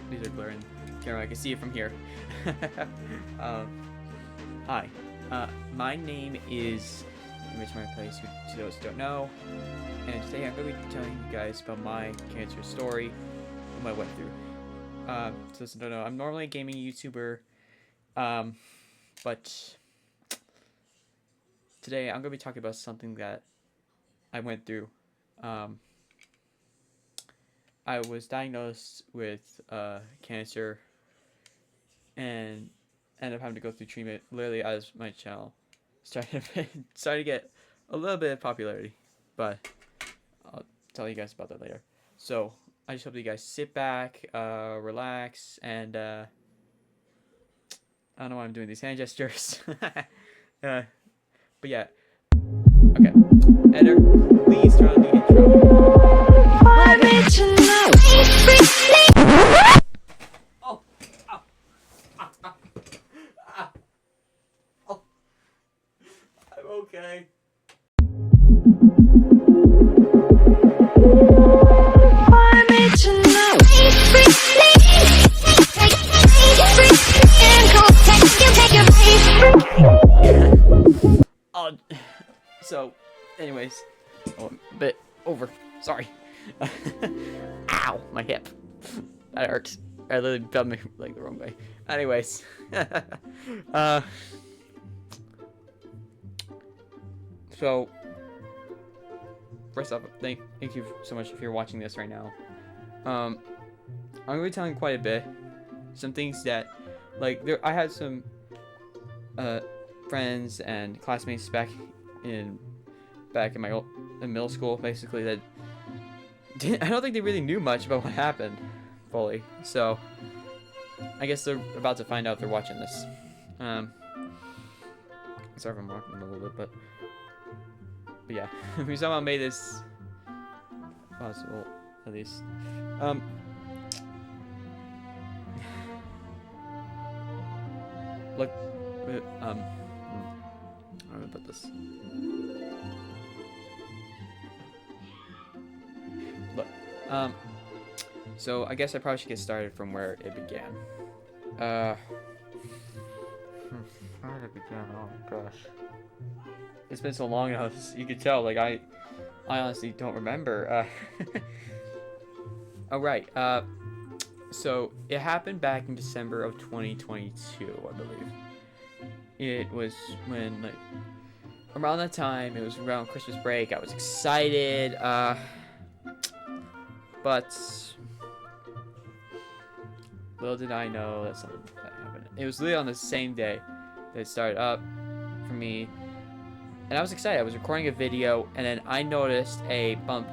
these are blurring camera. I can see it from here. Hi. My name is Image My Place, who to those who don't know. And today I'm going to be telling you guys about my cancer story, what I went through. To those who don't know, I'm normally a gaming YouTuber, but today I'm going to be talking about something that I went through. I was diagnosed with cancer and ended up having to go through treatment literally as my channel started to get a little bit of popularity, but I'll tell you guys about that later. So I just hope you guys sit back, relax, and I don't know why I'm doing these hand gestures. But yeah, okay. Editor, please turn on the intro. Oh, ow, ah, ah, ah, oh, I'm okay. So, anyways, a bit over. Sorry. Ow, my hip. That hurts. I literally felt me like the wrong way. Anyways, so first off, thank you so much if you're watching this right now. I'm gonna be telling quite a bit. Some things that, like, I had some friends and classmates back in my in middle school, basically, that I don't think they really knew much about what happened fully. So I guess they're about to find out if they're watching this. Sorry if I'm walking a little bit, but yeah, we somehow made this possible, at least. Look, I'm gonna put this. Look, so I guess I probably should get started from where it began. How did it begin? Oh gosh, it's been so long now. You could tell. Like I honestly don't remember. Oh right. So it happened back in December of 2022, I believe. It was when, like, around that time, it was around Christmas break. I was excited, but little did I know that something bad happened. It was literally on the same day that it started up for me, and I was excited. I was recording a video, and then I noticed a bump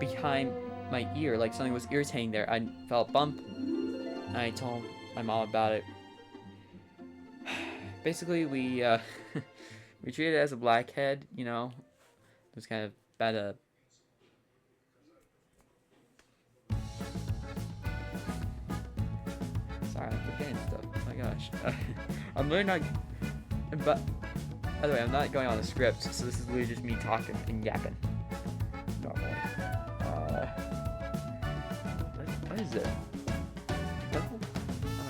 behind my ear, like something was irritating there. I felt a bump, and I told my mom about it. Basically, we we treated it as a blackhead, you know. It was kind of bad. Sorry, I'm forgetting stuff. Oh my gosh, I'm really not. But by the way, I'm not going on the script, so this is literally just me talking and yapping normally. What is it? I'm not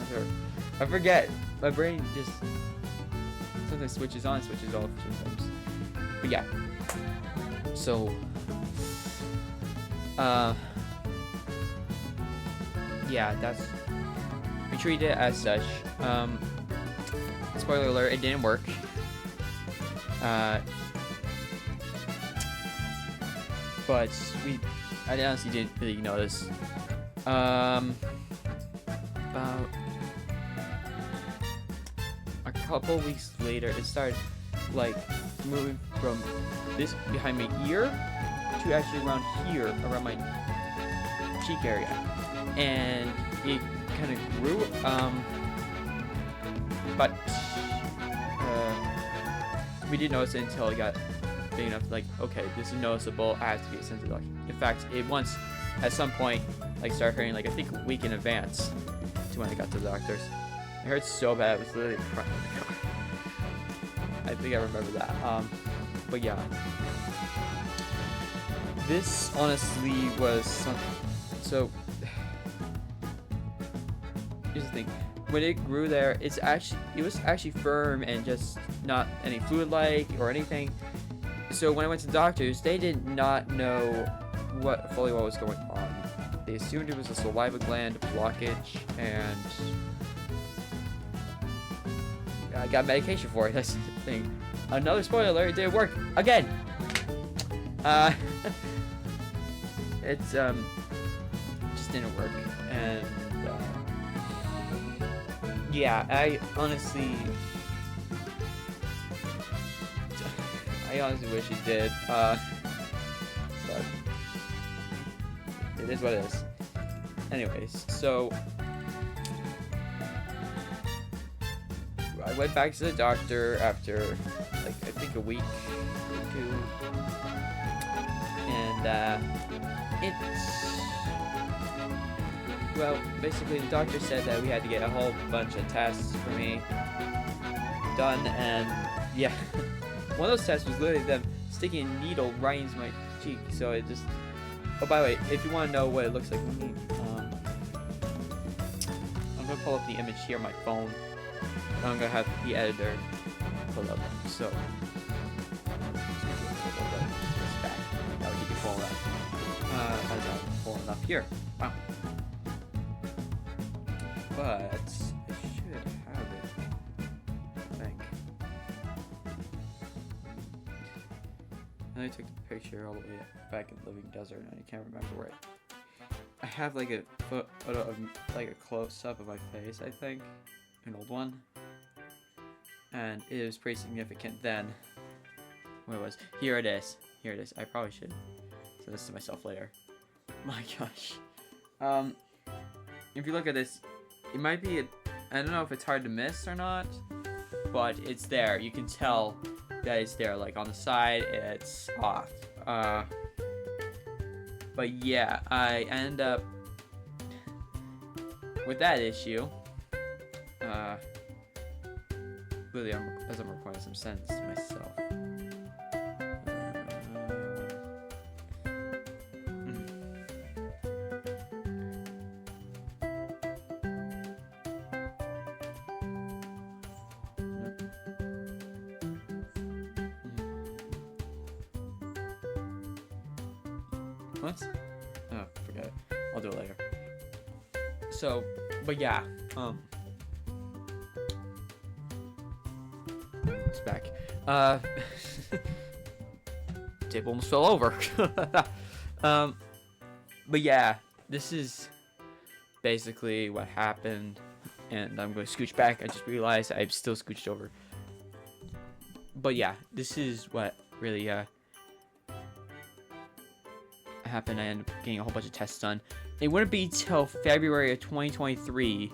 sure. I forget. My brain just sometimes switches on, switches off sometimes. But yeah. So, yeah, we treated it as such. Spoiler alert, it didn't work. But I honestly didn't really notice. About a couple weeks later, it started, like, moving from this behind my ear to actually around here, around my cheek area, and it kind of grew. But we didn't notice it until it got big enough. Like, okay, this is noticeable. I have to get sent to the doctor. In fact, it once, at some point, like, started hurting, like, I think a week in advance to when I got to the doctors. It hurt so bad. It was literally in front of the car. I think I remember that. But yeah, this honestly was something. So here's the thing. When it grew there, it was actually firm and just not any fluid-like or anything. So when I went to the doctors, they did not know what was going on. They assumed it was a saliva gland blockage, and I got medication for it. That's the thing. Another spoiler alert, it didn't work again. It's just didn't work, and yeah, I honestly wish it did, but it is what it is. Anyways, so I went back to the doctor after, like, I think a week or two, and well, basically the doctor said that we had to get a whole bunch of tests for me done, and yeah, one of those tests was literally them sticking a needle right into my cheek, so it just, oh, by the way, if you want to know what it looks like, let me, I'm going to pull up the image here on my phone. I'm going to have the editor pull up, so, I'll keep it pulling up, as I'm pulling up here, wow. But I should have it, I think. And I took the picture all the way back in the living desert, and I can't remember where I have like a photo of like a close-up of my face, I think, an old one, and it was pretty significant then. Where it was? Here it is. Here it is. I probably should send this to myself later. My gosh. If you look at this, it might be, I don't know if it's hard to miss or not, but it's there. You can tell that it's there. Like on the side, it's off. But yeah, I end up with that issue. Really, as I'm recording some sense to myself. What? Oh, forget it. I'll do it later. So, but yeah, it's back. Table almost fell over. But yeah, this is basically what happened, and I'm going to scooch back. I just realized I'm still scooched over. But yeah, this is what really happened. I ended up getting a whole bunch of tests done. It wouldn't be till February of 2023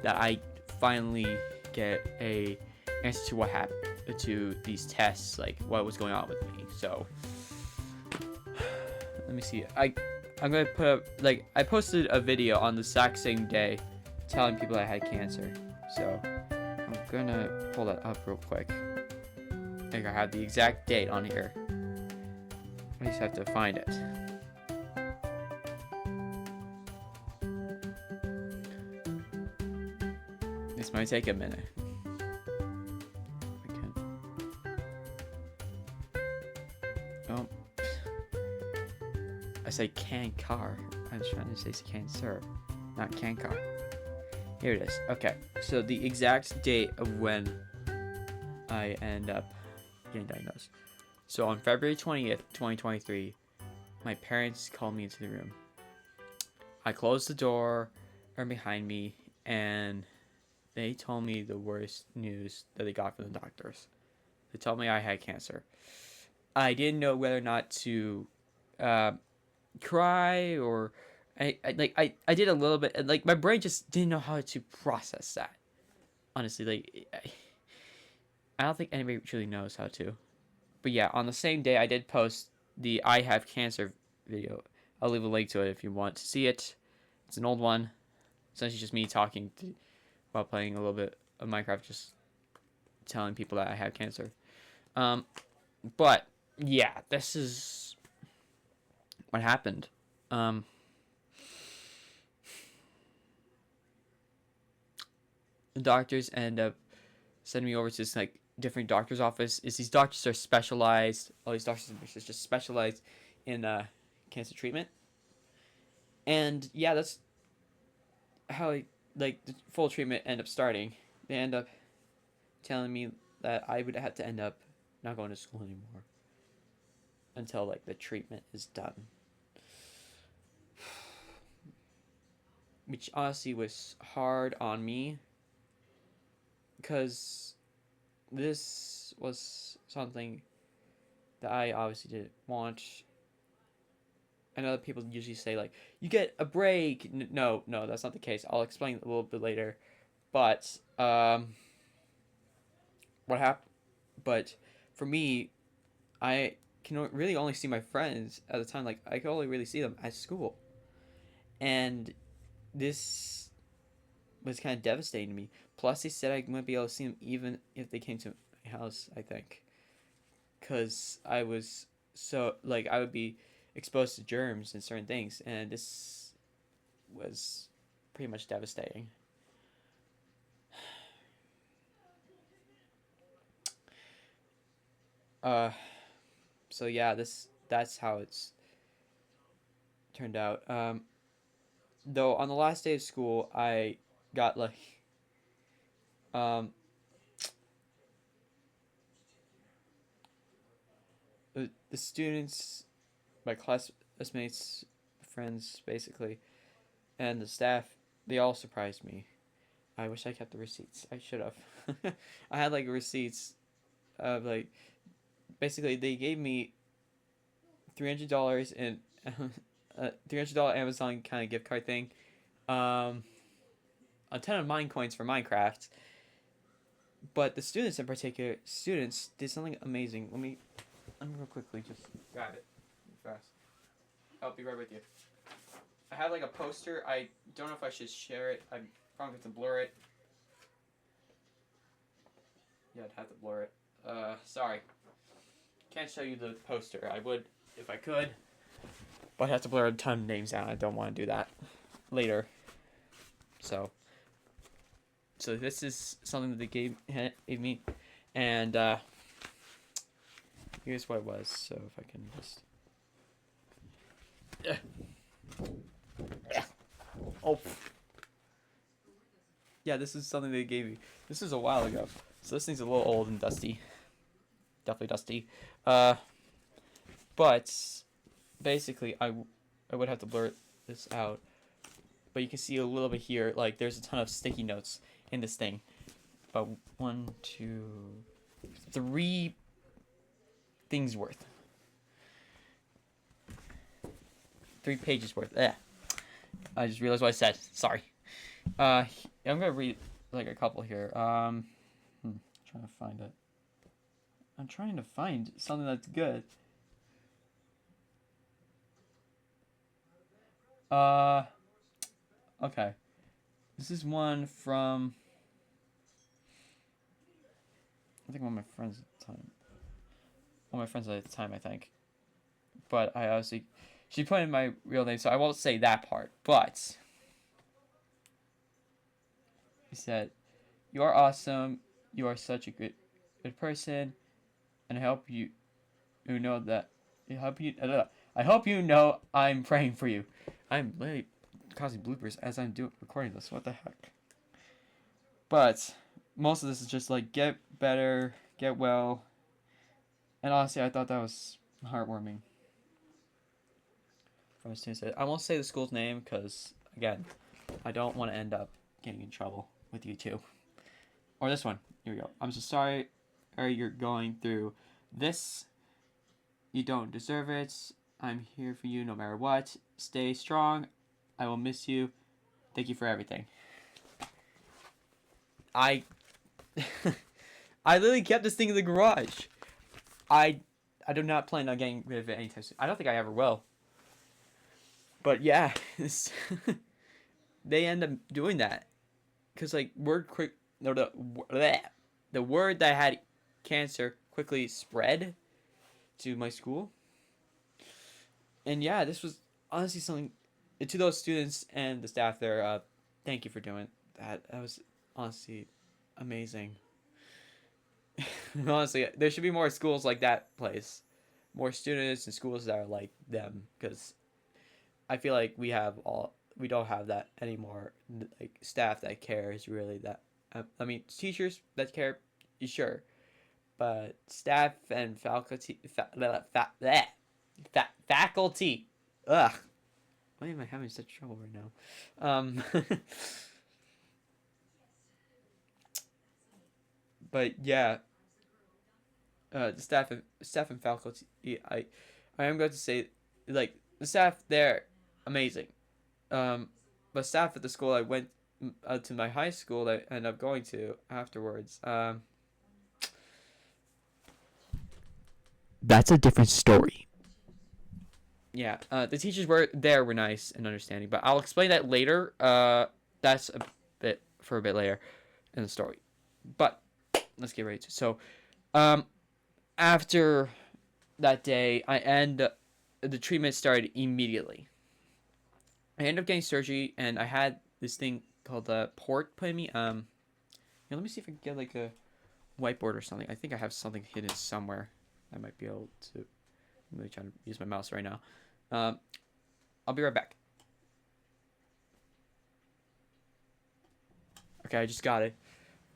that I finally get a answer to what happened to these tests, like what was going on with me. So let me see. I'm gonna put up, like, I posted a video on the exact same day telling people I had cancer. So I'm gonna pull that up real quick. I think I have the exact date on here. I just have to find it. This might take a minute. Oh. I say can car. I was trying to say cancer, not can car. Here it is. Okay. So the exact date of when I end up getting diagnosed. So on February 20th, 2023, my parents called me into the room. I closed the door behind me, and they told me the worst news that they got from the doctors. They told me I had cancer. I didn't know whether or not to cry, or I did a little bit. Like, my brain just didn't know how to process that. Honestly, like, I don't think anybody truly knows how to. But yeah, on the same day, I did post the I have cancer video. I'll leave a link to it if you want to see it. It's an old one. Essentially just me talking while playing a little bit of Minecraft, just telling people that I have cancer. But yeah, this is what happened. the doctors end up sending me over to this like different doctor's office. Is these doctors are specialized. All these doctors and nurses just specialized in cancer treatment. And yeah, that's how like the full treatment end up starting. They end up telling me that I would have to end up not going to school anymore until like the treatment is done, which honestly was hard on me because this was something that I obviously didn't want. I know that people usually say like you get a break. No, no, that's not the case. I'll explain a little bit later. But what happened? But for me, I can really only see my friends at the time. Like I can only really see them at school, and this was kind of devastating to me. Plus, they said I wouldn't be able to see them even if they came to my house. I think because I was so like I would be exposed to germs and certain things, and this was pretty much devastating. Uh, so yeah, that's how it's turned out. Though on the last day of school, I got like um the students, my classmates, friends, basically, and the staff, they all surprised me. I wish I kept the receipts. I should have. I had like receipts of like basically they gave me $300 in a $300 Amazon kind of gift card thing. Um, a ton of mine coins for Minecraft. But the students in particular, students did something amazing. Let me real quickly just grab it fast. I'll be right with you. I have like a poster. I don't know if I should share it. I'm probably going to blur it. Yeah, I'd have to blur it. Sorry. Can't show you the poster. I would if I could. But I have to blur a ton of names out. I don't want to do that later. So, so this is something that they gave me, and here's what it was. So if I can just, oh, yeah, this is something they gave me. This was a while ago, so this thing's a little old and dusty. Definitely dusty. Uh, but basically, I would have to blur this out. But you can see a little bit here. Like there's a ton of sticky notes in this thing. About 1, 2, 3 things worth. 3 pages worth. Yeah. I just realized what I said. Sorry. I'm gonna read like a couple here. Trying to find it. I'm trying to find something that's good. Uh, okay. This is one from I think one of my friends at the time. One of my friends at the time, I think. But I obviously she put in my real name, so I won't say that part. But he said, "You are awesome. You are such a good person, and you know that. I hope you. I hope you know I'm praying for you. I'm literally causing bloopers as I'm recording this. What the heck? But most of this is just like get better, get well, and honestly, I thought that was heartwarming. From a student said, I won't say the school's name because again, I don't want to end up getting in trouble with you two. Or this one. Here we go. I'm so sorry you're going through this. You don't deserve it. I'm here for you no matter what. Stay strong. I will miss you. Thank you for everything. I I literally kept this thing in the garage. I I do not plan on getting rid of it anytime soon. I don't think I ever will. But yeah, they end up doing that because like word quick no the word that I had cancer quickly spread to my school. And yeah, this was honestly something to those students and the staff there. Thank you for doing that. That was honestly amazing. Honestly, there should be more schools like that place, more students and schools that are like them, because I feel like we don't have that anymore. Like staff that cares really that. I mean, teachers that care, sure, but staff and faculty. Ugh, why am I having such trouble right now? But yeah, the staff and faculty. I am going to say, like the staff there, amazing. Um, but staff at the school I went to my high school that I ended up going to afterwards. That's a different story. Yeah, the teachers were nice and understanding, but I'll explain that later. That's a bit later in the story. But let's get ready to. So, um, after that day, the treatment started immediately. I ended up getting surgery, and I had this thing called a port put in me. Yeah, let me see if I can get like a whiteboard or something. I think I have something hidden somewhere. I might be able to. I'm really trying to use my mouse right now. Um, I'll be right back. Okay, I just got it.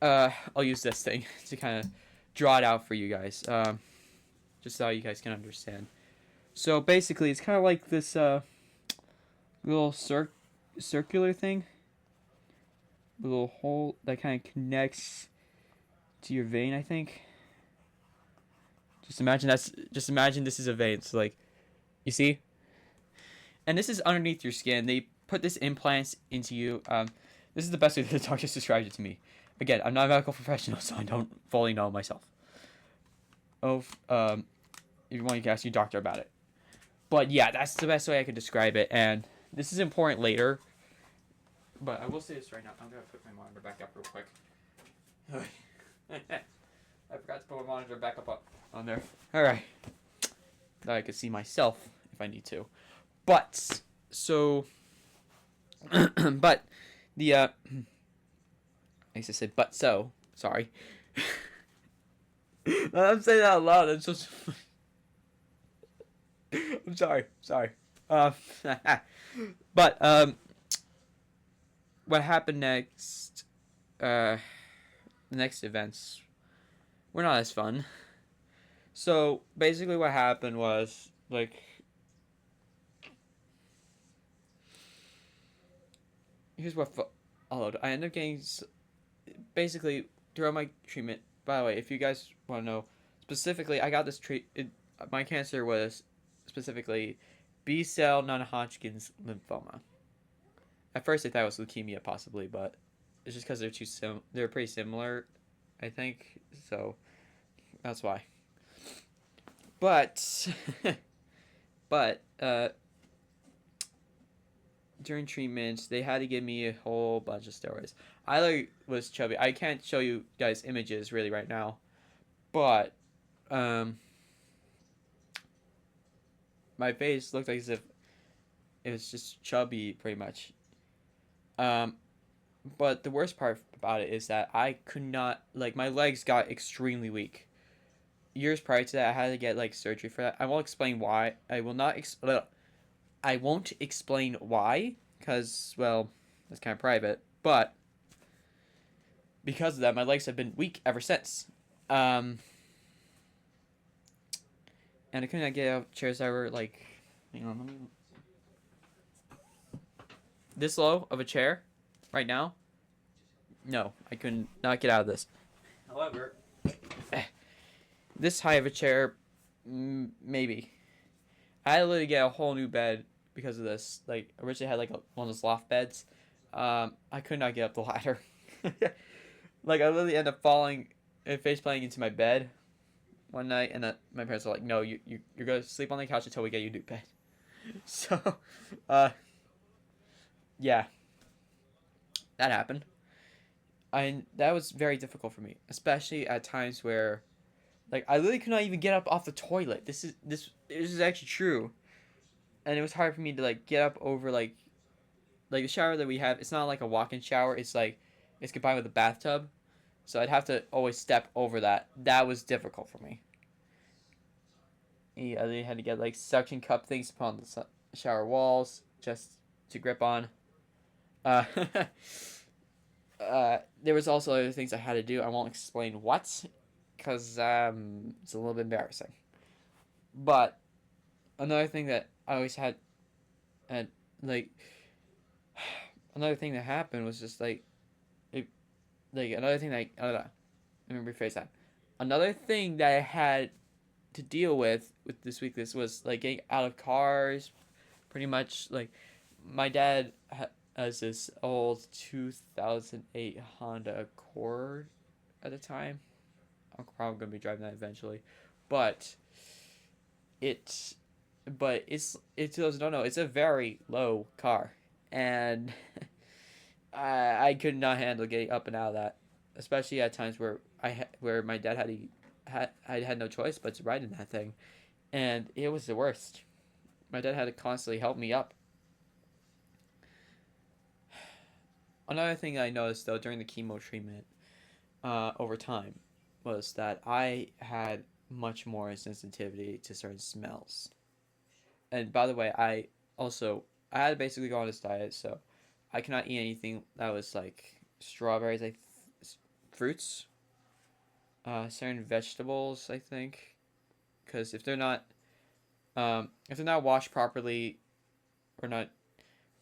I'll use this thing to kind of draw it out for you guys. Just so you guys can understand. So basically, it's kind of like this little circular thing, a little hole that kind of connects to your vein. I think. Just imagine this is a vein. So like, you see, and this is underneath your skin. They put this implants into you. This is the best way the doctors described it to me. Again, I'm not a medical professional, so I don't fully know myself. Oh, if you want, you can ask your doctor about it. But yeah, that's the best way I could describe it. And this is important later. But I will say this right now. I'm gonna put my monitor back up real quick. I forgot to put my monitor back up on there. All right. Now I can see myself if I need to. But so, but the I used to say but so sorry. I'm saying that out loud. It's just. I'm sorry. Um, but what happened next? The next events were not as fun. So basically, what happened was like here's what followed. I ended up getting basically throughout my treatment. By the way, if you guys want to know specifically, I got this my cancer was specifically B cell non-Hodgkin's lymphoma. At first, I thought it was leukemia possibly, but it's just because they're pretty similar, I think. So that's why. But but during treatments, they had to give me a whole bunch of steroids. I was chubby. I can't show you guys images really right now, but my face looked like as if it was just chubby, pretty much. Um, but the worst part about it is that I could not like my legs got extremely weak. Years prior to that, I had to get like surgery for that. I won't explain why. I won't explain why, because well, that's kind of private. But because of that, my legs have been weak ever since. Um, and I could not get out chairs that were like, hang on, let me. This low of a chair, right now. No, I couldn't not get out of this. However, this high of a chair, maybe. I had to literally get a whole new bed because of this. Like originally I had like one of those loft beds. I could not get up the ladder. Like I literally ended up falling and face planting into my bed one night, and my parents were like, "No, you're gonna sleep on the couch until we get you a new bed." So, uh, yeah, that happened. That was very difficult for me, especially at times where, like, I literally could not even get up off the toilet. This is actually true, and it was hard for me to like get up over like the shower that we have. It's not like a walk-in shower. It's like It's combined with a bathtub, so I'd have to always step over that. That was difficult for me. Yeah, they had to get like suction cup things to put on the shower walls just to grip on. Uh, there was also other things I had to do. I won't explain what, because it's a little bit embarrassing. But another thing that I always had like another thing that happened was just it, like another thing that I don't know. Let me rephrase that. Another thing that I had to deal with this weakness was like getting out of cars. Pretty much like my dad has this old 2008 Honda Accord at the time. I'm probably gonna be driving that eventually, but it's it's those don't know it's a very low car, and I could not handle getting up and out of that, especially at times where where my dad I had no choice but to ride in that thing, and it was the worst. My dad had to constantly help me up. Another thing I noticed though during the chemo treatment, over time, was that I had much more sensitivity to certain smells. And by the way, I had to basically go on this diet, so I cannot eat anything that was like strawberries, like fruits, certain vegetables. I think because if they're not washed properly or not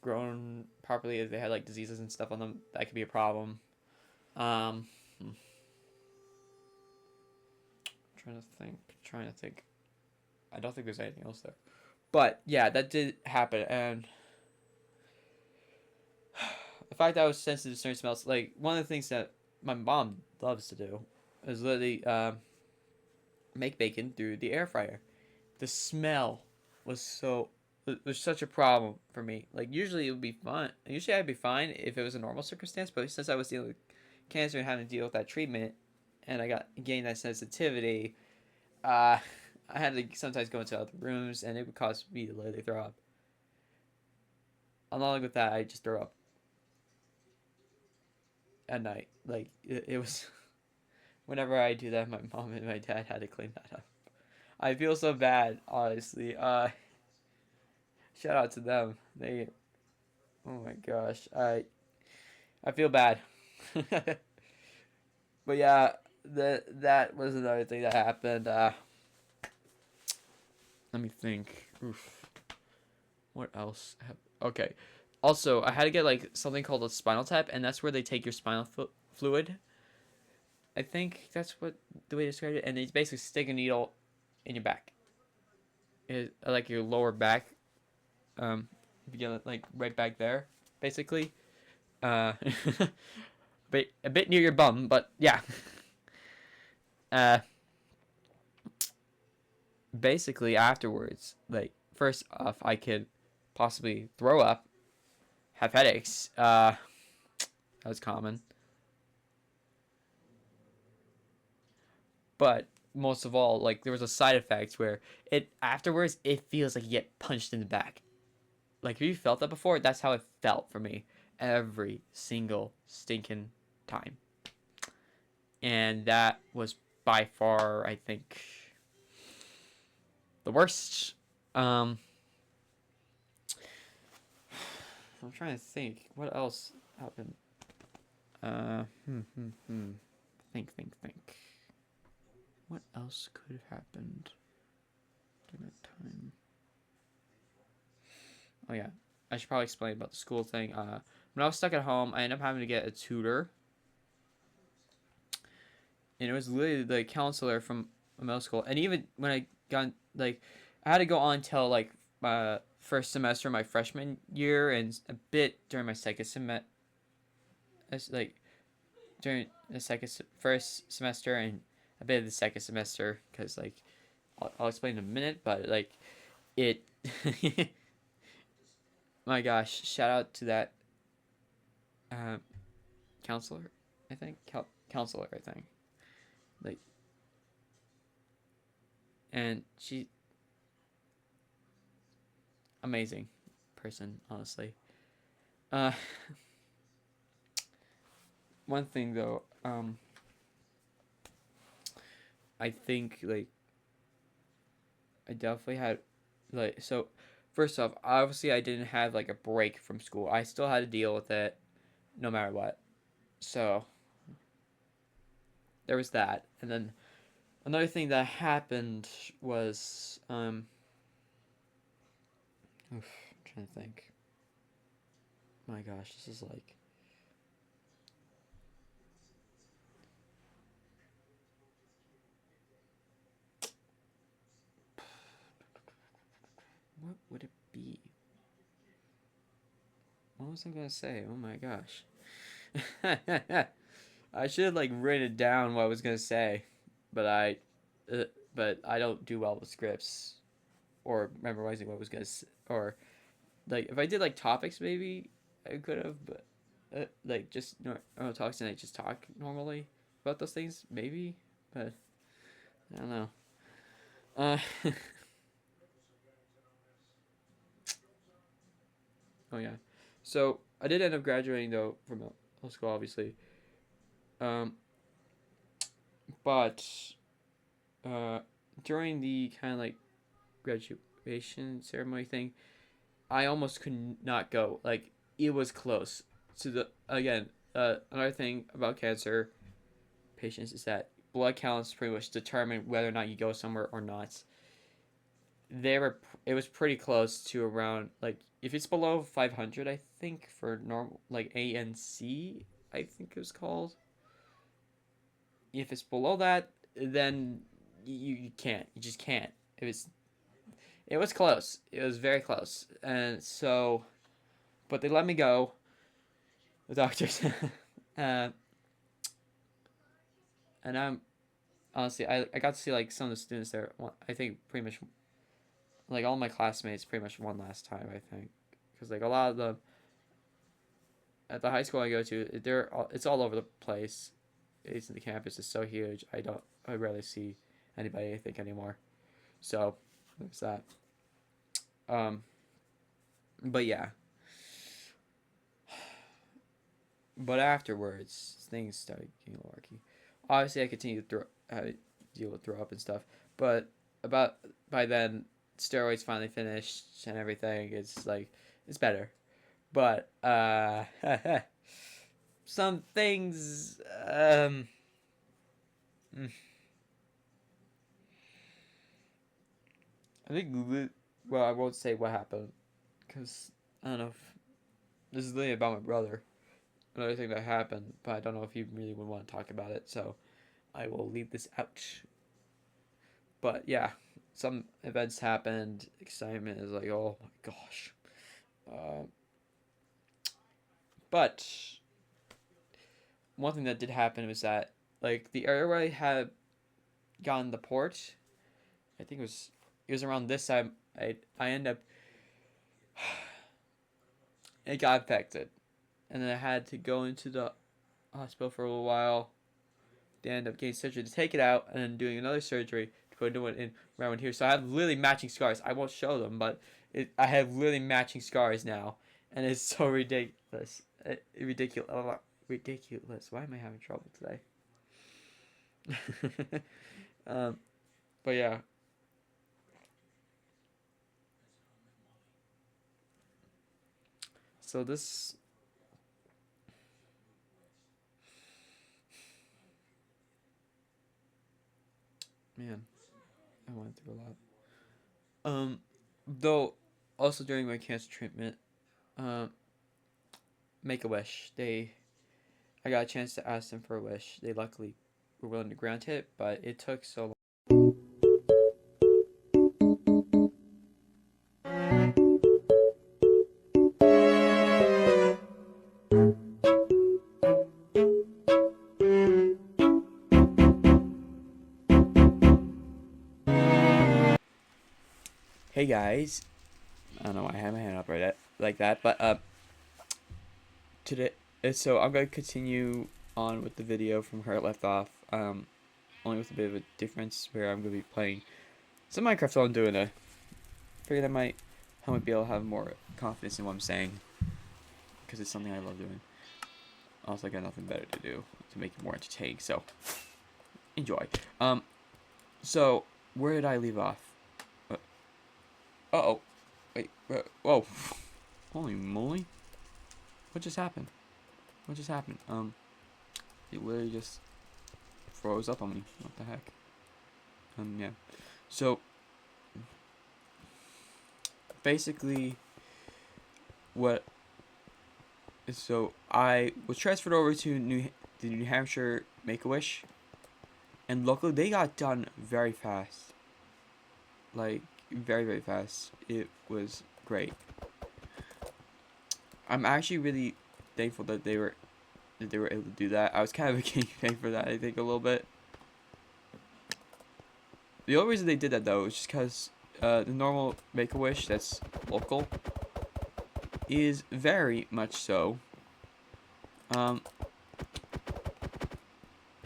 grown properly, if they had like diseases and stuff on them, that could be a problem. I'm trying to think. I don't think there's anything else there. But yeah, that did happen, and the fact that I was sensitive to certain smells, like one of the things that my mom loves to do, is literally make bacon through the air fryer. The smell was was such a problem for me. Like usually it would be fine. Usually I'd be fine if it was a normal circumstance, but since I was dealing with cancer and having to deal with that treatment, and I got gained that sensitivity, uh, I had to sometimes go into other rooms, and it would cause me to literally throw up. Along with that, I just throw up at night. Like it was whenever I do that, my mom and my dad had to clean that up. I feel so bad, honestly. Shout out to them. They, oh my gosh, I feel bad. But yeah, that was another thing that happened. Let me think. Oof. What else? Okay. Also, I had to get like something called a spinal tap, and that's where they take your spinal fluid. I think that's what the way to describe it, and they basically stick a needle in your back, like your lower back, begin like right back there, basically. Uh, a bit near your bum, but yeah. Uh, basically afterwards, like first off, I could possibly throw up, have headaches. That was common, but most of all, like there was a side effect where it afterwards it feels like you get punched in the back. Like, have you felt that before? That's how it felt for me every single stinking time. And that was by far, I think, the worst. Um, I'm trying to think. What else happened? Think. What else could have happened during that time? Oh, yeah. I should probably explain about the school thing. When I was stuck at home, I ended up having to get a tutor, and it was literally the counselor from middle school. And even when I got like, I had to go on till like first semester of my freshman year, and a bit during my second semester, like during the first semester, and a bit of the second semester, because like I'll explain in a minute, but like it. My gosh! Shout out to that um, counselor. I think counselor. I think like, and she amazing person, honestly. Uh, one thing though, I think like I definitely had like so. First off, obviously I didn't have like a break from school. I still had to deal with it no matter what. So there was that, and then another thing that happened was oof, I'm trying to think. My gosh, this is like what would it be? What was I gonna say? Oh my gosh. I should have like written it down what I was gonna say, but uh, but I don't do well with scripts or memorizing what I was gonna or like if I did like topics maybe I could have, but like just normal talks and I just talk normally about those things maybe, but I don't know. Uh, oh yeah, so I did end up graduating though from middle school obviously, um, but uh, during the kind of like graduation ceremony thing, I almost could not go. Like it was close. So the again, another thing about cancer patients is that blood counts pretty much determine whether or not you go somewhere or not. They were it was pretty close to around like if it's below 500, I think for normal like ANC, I think it was called. If it's below that, then you can't. You just can't. It was close. It was very close, and so but they let me go. The doctors, uh, and I'm honestly I got to see like some of the students there. I think pretty much like all my classmates pretty much one last time. I think because like a lot of the at the high school I go to, it's all over the place. It's the campus is so huge. I rarely see anybody I think anymore. So there's that. Um, but yeah, but afterwards things started getting larky. Obviously, I continued to deal with throw up and stuff, but about by then steroids finally finished and everything. It's like it's better, but some things mm, I think well I won't say what happened because I don't know if this is really about my brother. Another thing that happened, but I don't know if you really would want to talk about it, so I will leave this out. But yeah, some events happened. Excitement is like, oh my gosh. Uh, but one thing that did happen was that like the area where I had gotten the port, I think it was around this time. I end up it got infected, and then I had to go into the hospital for a little while. They end up getting surgery to take it out, and then doing another surgery to put a new one in around here. So I have literally matching scars. I won't show them, but I have literally matching scars now, and it's so ridiculous. Ridiculous. Ridiculous. Why am I having trouble today? um, but yeah. So this man, I went through a lot. Though also during my cancer treatment, um, Make a Wish. I got a chance to ask them for a wish. They luckily were willing to grant it, but it took so long. Hey guys, I don't know why I had my hand up like that, but today, so I'm gonna continue on with the video from where I left off. Only with a bit of a difference where I'm gonna be playing some Minecraft while I'm doing it. Figured I might be able to have more confidence in what I'm saying because it's something I love doing. Also, I got nothing better to do to make it more entertaining. So enjoy. So where did I leave off? Uh-oh. Wait. Whoa. Holy moly. What just happened? What just happened? It literally just froze up on me. What the heck? Yeah. So basically, so I was transferred over to the New Hampshire Make-A-Wish, and luckily they got done very fast. Like very, very fast. It was great. I'm actually really thankful that they were able to do that. I was kind of a guinea pig for that, I think, a little bit. The only reason they did that though is just because the normal Make-A-Wish that's local is very much so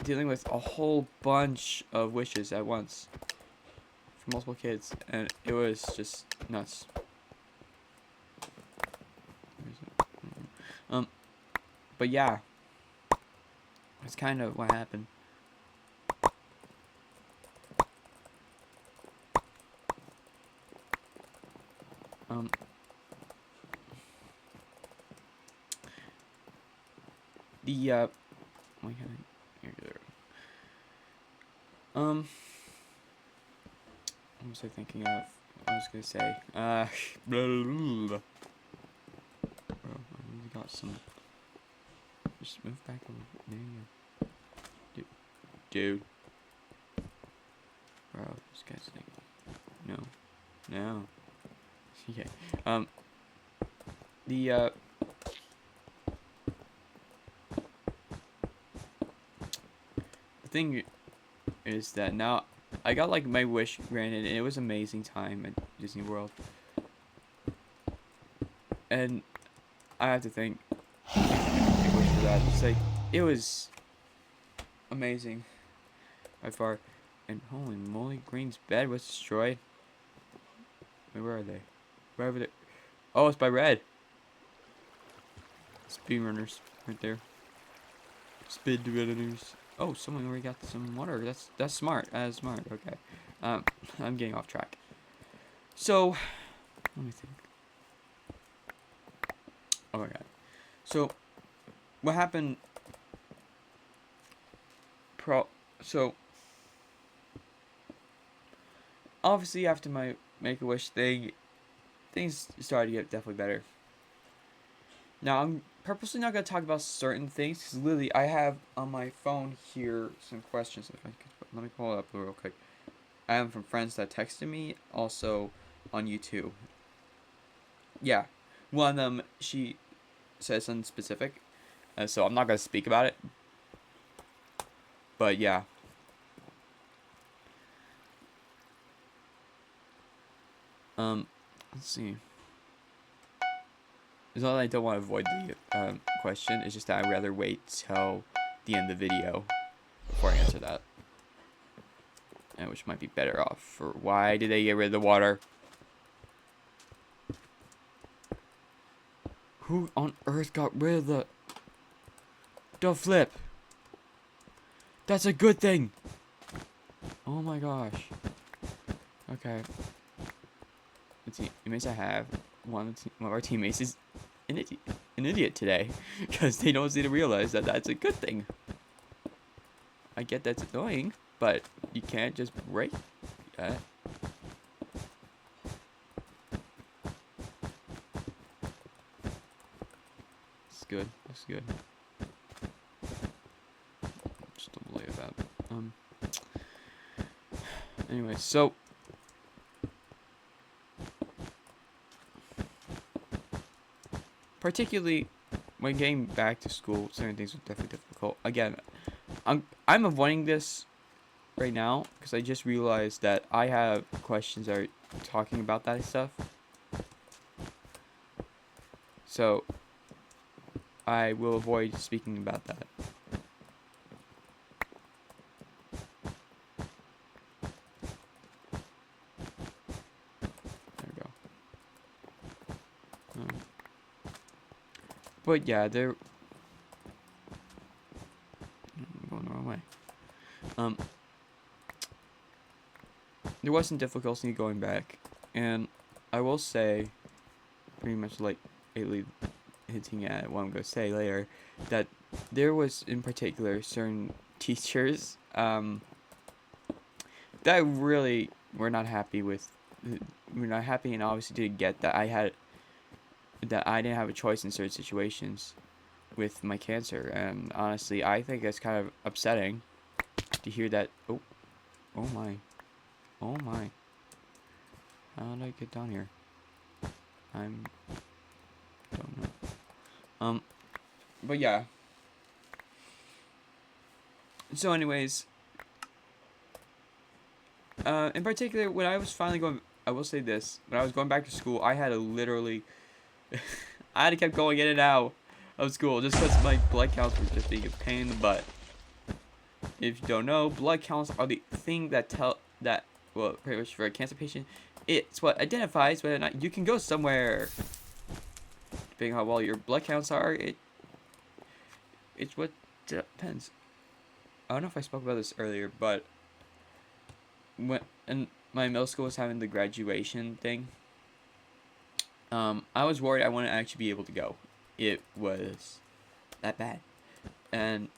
dealing with a whole bunch of wishes at once for multiple kids, and it was just nuts. But yeah, that's kind of what happened. The what was I thinking of? I was gonna say, blah, blah, blah. Bro, I really got some. Just move back a little bit. There you go. Dude. Bro, this guy's like, no. Okay. The thing is that now I got like my wish granted, and it was an amazing time at Disney World. And I have to thank Wish for that. It's like, it was amazing by far. And holy moly, Green's bed was destroyed. Wait, where are they? Where are they? Oh, it's by Red. Speedrunners right there. Speedrunners. Oh, someone already got some water. That's smart. That's smart. Okay. I'm getting off track. So, let me think. Oh my god. So, what happened? So, obviously after my Make-A-Wish thing, things started to get definitely better. Now, I'm purposely not going to talk about certain things, because literally I have on my phone here some questions. Let me pull it up real quick. I have from friends that texted me, also on YouTube. Yeah, one of them, she said something specific, so I'm not going to speak about it. But yeah. Let's see. It's not that I don't want to avoid the question. It's just that I'd rather wait till the end of the video before I answer that. And which might be better off. For why did they get rid of the water? Who on earth got rid of the flip? That's a good thing. Oh my gosh. Okay. The teammates I have, one of our teammates is an idiot today, because they don't seem to realize that that's a good thing. I get that's annoying, but you can't just break that. It's good. It's good. Just don't believe that. Anyway, so particularly when getting back to school, certain things were definitely difficult. Again, I'm avoiding this right now because I just realized that I have questions that are talking about that stuff. So I will avoid speaking about that. There we go. But yeah, Um, there was some difficulty going back, and I will say, pretty much like lately hinting at what I'm going to say later, that there was in particular certain teachers that really were not happy with, were not happy, and obviously didn't get that I didn't have a choice in certain situations with my cancer. And honestly, I think it's kind of upsetting to hear that. Oh my, oh my, how did I get down here? Don't know. But yeah. So anyways, in particular, when I was finally going, I will say this: when I was going back to school, I had to literally, I had to keep going in and out of school just because my blood counts were just being a pain in the butt. If you don't know, blood counts are the thing that well, pretty much for a cancer patient, it's what identifies whether or not you can go somewhere. Depending on how well your blood counts are, it's what depends. I don't know if I spoke about this earlier, but when my middle school was having the graduation thing, I was worried I wouldn't actually be able to go. It was that bad, and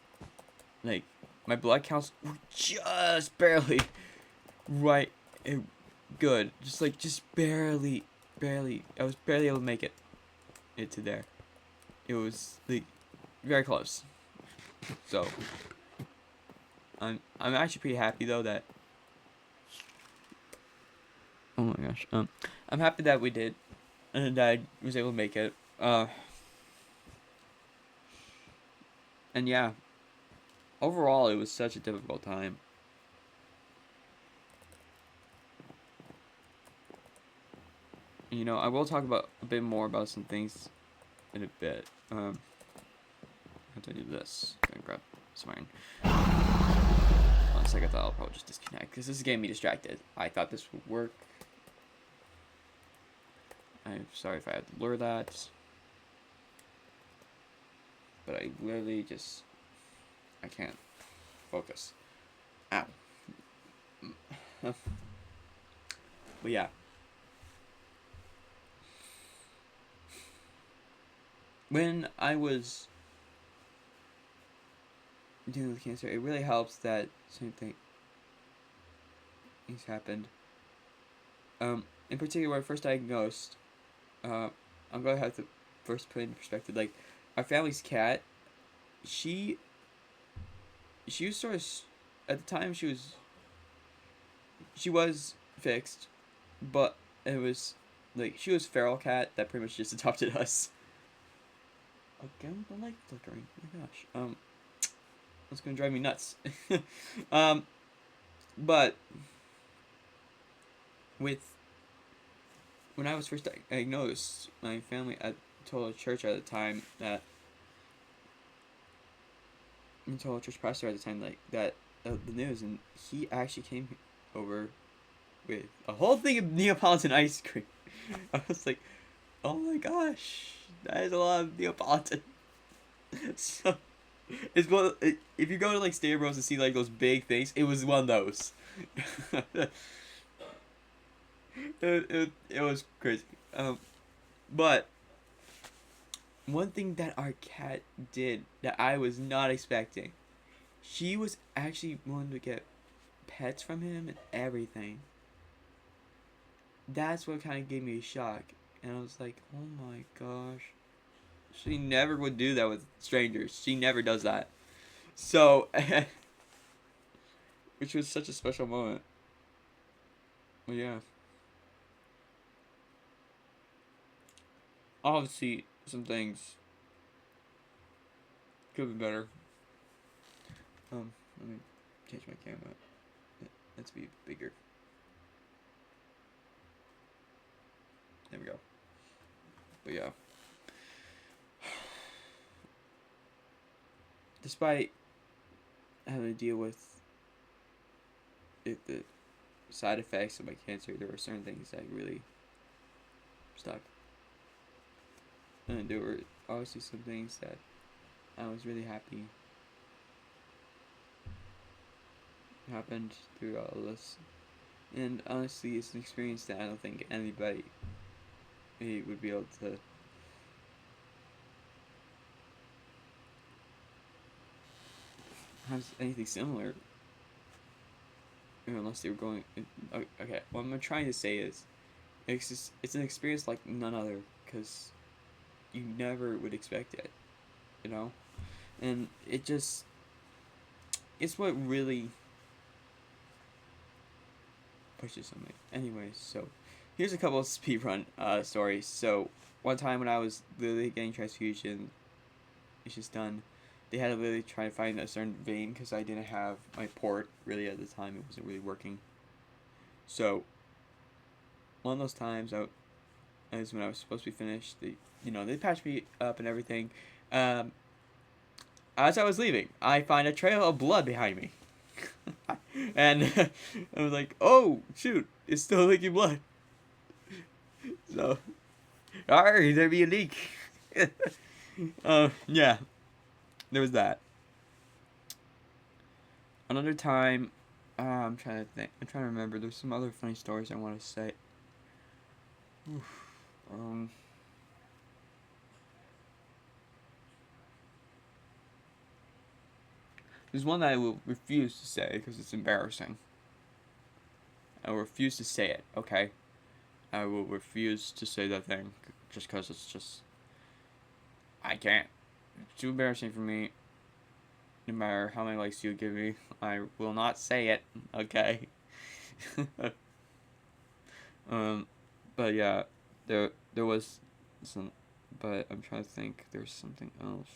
like my blood counts were just barely right, good, just barely. I was barely able to make it to there. It was like very close. So I'm actually pretty happy though that. Oh my gosh. I'm happy that we did, and that I was able to make it. And yeah, overall it was such a difficult time. You know, I will talk about a bit more about some things in a bit. How do I do this? Gonna grab something. 1 second, I thought I'll probably just disconnect because this is getting me distracted. I thought this would work. I'm sorry if I had to blur that. But I literally just, I can't focus. Ow. But yeah. When I was dealing with cancer, it really helps that same things happened. In particular, when I first diagnosed, I'm gonna have to first put in perspective. Like, our family's cat, she was sort of, at the time she was fixed, but it was like she was feral cat that pretty much just adopted us. Again, the light flickering. Oh my gosh. That's gonna drive me nuts. But when I was first diagnosed, my family told a church at the time that told a church pastor at the time like that the news, and he actually came over with a whole thing of Neapolitan ice cream. I was like, oh my gosh, that is a lot of Neapolitan. So it's one. If you go to like Stater Bros and see like those big things, it was one of those. It was crazy. But one thing that our cat did that I was not expecting, she was actually willing to get pets from him and everything. That's what kind of gave me a shock, and I was like, oh my gosh. She never would do that with strangers. She never does that. So, which was such a special moment. But yeah. Obviously, some things could be better. Let me change my camera. Let's be bigger. There we go. But yeah. Despite having to deal with the side effects of my cancer, there were certain things that really stuck. And there were obviously some things that I was really happy happened through all of this. And honestly, it's an experience that I don't think anybody would be able to have anything similar, unless they were going. Okay, what I'm trying to say is, it's an experience like none other, because you never would expect it, you know, and it's what really pushes on me. Anyways, so here's a couple of speedrun stories. So one time when I was literally getting transfusion, it's just done. They had to literally try to find a certain vein because I didn't have my port really at the time. It wasn't really working. So one of those times, is when I was supposed to be finished. They patched me up and everything. Um, as I was leaving, I find a trail of blood behind me. And I was like, oh, shoot, it's still leaking blood. So, there be a leak. Yeah, there was that. Another time, I'm trying to think. I'm trying to remember. There's some other funny stories I want to say. Oof. There's one that I will refuse to say because it's embarrassing. I will refuse to say it, okay? I will refuse to say that thing just because it's just... I can't. It's too embarrassing for me. No matter how many likes you give me, I will not say it, okay? But yeah, there was some... But I'm trying to think. There's something else.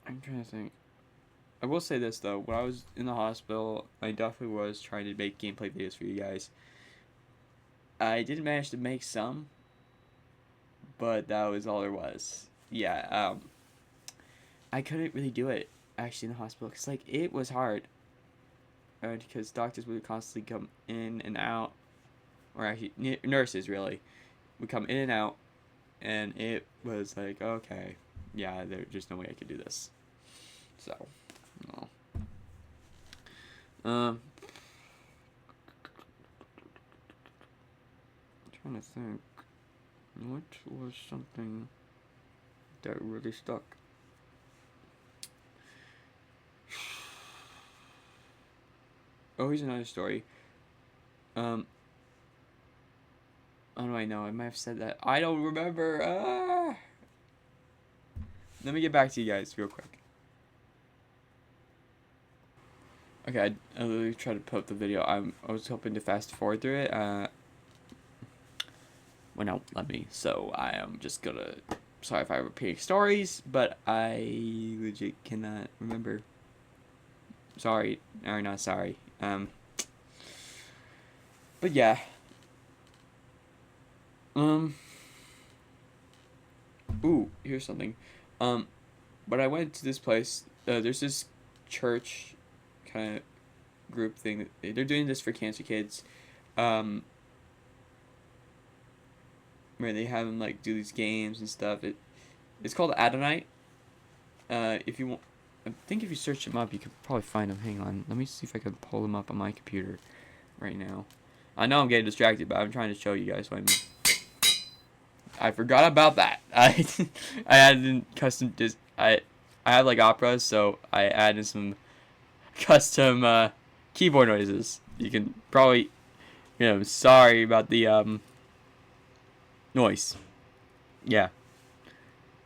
I'm trying to think. I will say this though, when I was in the hospital, I definitely was trying to make gameplay videos for you guys. I did manage to make some, but that was all there was. Yeah, I couldn't really do it actually in the hospital because like it was hard, because doctors would constantly come in and out, or actually nurses really would come in and out, and it was like, okay, yeah, there's just no way I could do this. So, no. I'm trying to think. What was something that really stuck? Oh, here's another story. How do I know? I might have said that. I don't remember. Let me get back to you guys real quick. Okay, I literally tried to put up the video. I was hoping to fast forward through it. Well, no, let me. So I am just gonna. Sorry if I repeat stories, but I legit cannot remember. Sorry, or not sorry. But yeah. Ooh, here's something. But I went to this place. There's this church kind of group thing. They're doing this for cancer kids. Where they have them like do these games and stuff. It's called Adonite. If you want, I think if you search them up, you could probably find them. Hang on, let me see if I can pull them up on my computer right now. I know I'm getting distracted, but I'm trying to show you guys what I mean. I forgot about that. I added custom I have like Opera, so I added some custom keyboard noises. You can probably, sorry about the noise. Yeah.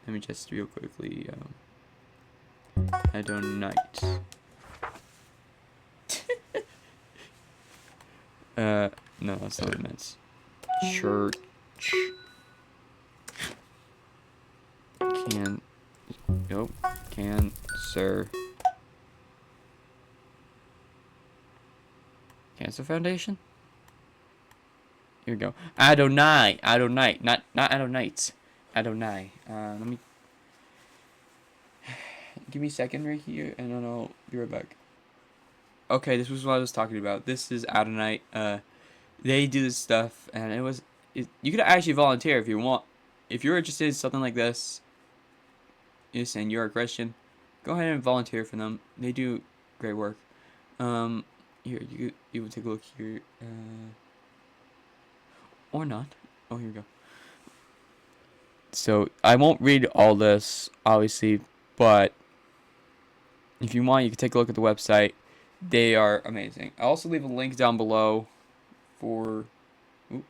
Let me just real quickly Adonite. No, that's not what it meant. Church. Cancer. Cancer Foundation? Here we go. Adonai. Not Adonites. Adonai. Let me... Give me a second right here, and then I'll be right back. okay, this was what I was talking about. This is Adonite. They do this stuff, and you could actually volunteer if you want. If you're interested in something like this, and you're a Christian, go ahead and volunteer for them. They do great work. Here, you will take a look here, or not. Oh, here we go. So I won't read all this, obviously, but if you want, you can take a look at the website. They are amazing. I'll also leave a link down below for... Ooh,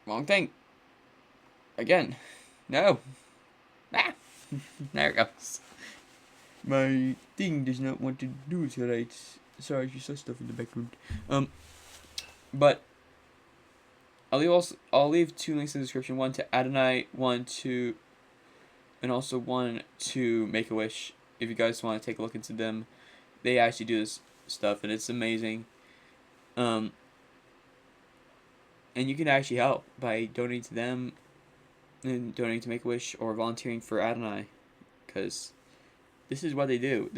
wrong thing. Again. No. Ah. There it goes. My thing does not want to do it right. Sorry, you saw stuff in the background. But I'll leave 2 links in the description. One to Adonai, one to... and also one to Make-A-Wish. If you guys want to take a look into them, they actually do this stuff, and it's amazing. And you can actually help by donating to them, and donating to Make-A-Wish, or volunteering for Adonai, because this is what they do.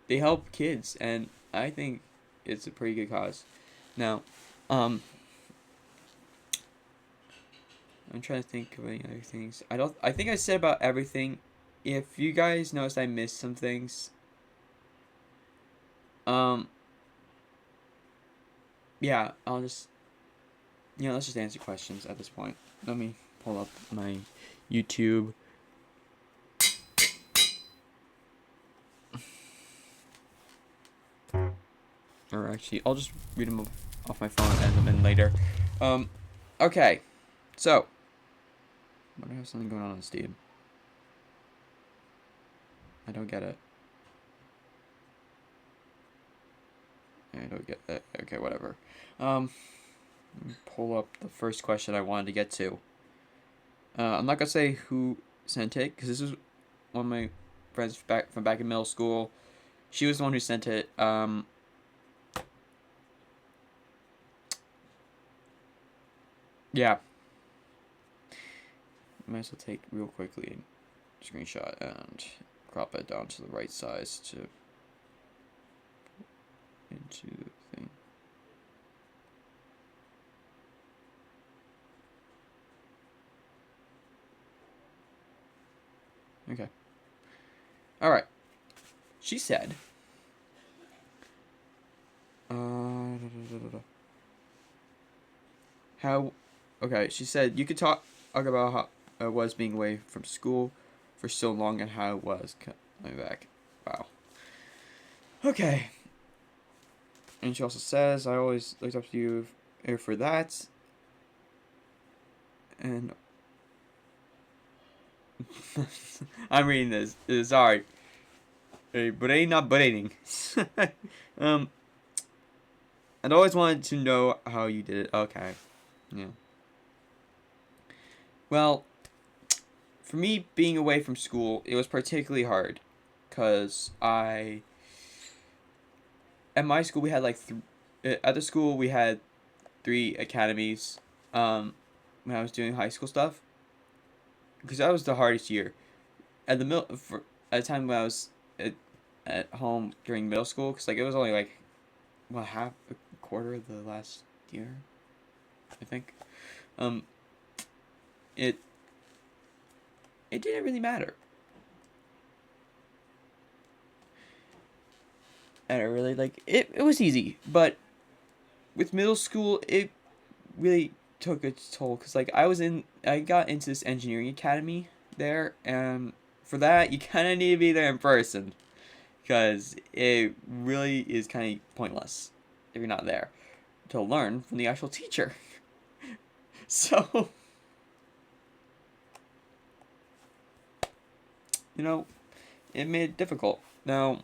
They help kids, and I think it's a pretty good cause. Now, I'm trying to think of any other things. I think I said about everything. If you guys noticed I missed some things, yeah, let's just answer questions at this point. Let me pull up my YouTube. Or actually, I'll just read them off my phone and add them in later. Okay, so, I have something going on Steam. I don't get it. I don't get it. Okay, whatever. Let me pull up the first question I wanted to get to. I'm not gonna say who sent it, because this is one of my friends from back in middle school. She was the one who sent it. Yeah. I might as well take real quickly screenshot and crop it down to the right size to into the thing. Okay. Alright. She said, okay, she said, you could talk about how I was being away from school for so long and how it was coming back. Wow. Okay. And she also says, I always looked up to you for that. And I'm reading this. Sorry. Brain not braining. I'd always wanted to know how you did it. Okay. Yeah. Well, for me, being away from school, it was particularly hard. Because at my school, we had like, at the school, we had 3 academies, when I was doing high school stuff. Because that was the hardest year. At the time when I was at home during middle school, because like it was only like half a quarter of the last year, I think. It didn't really matter. And I really it was easy, but with middle school it really took its toll, because like I got into this engineering academy there, and for that you kind of need to be there in person, because it really is kind of pointless if you're not there to learn from the actual teacher. So, it made it difficult. Now,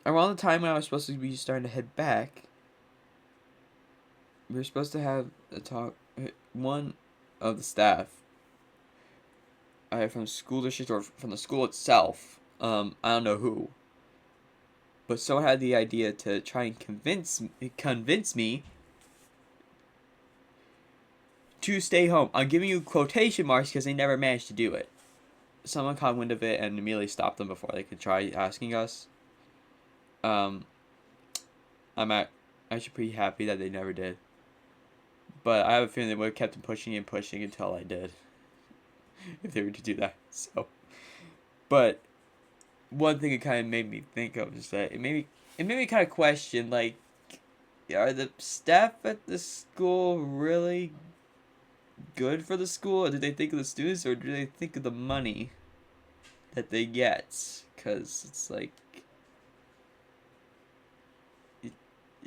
around the time when I was supposed to be starting to head back, we were supposed to have a talk. One of the staff, from the school district or from the school itself, I don't know who, but someone had the idea to try and convince me to stay home. I'm giving you quotation marks because they never managed to do it. someone caught wind of it and immediately stopped them before they could try asking us. Um, I'm actually pretty happy that they never did. But I have a feeling they would have kept pushing and pushing until I did. If they were to do that. So, but one thing it kind of made me think of is that it made me kind of question, like, are the staff at the school really good for the school, or do they think of the students, or do they think of the money that they get? Because it's like,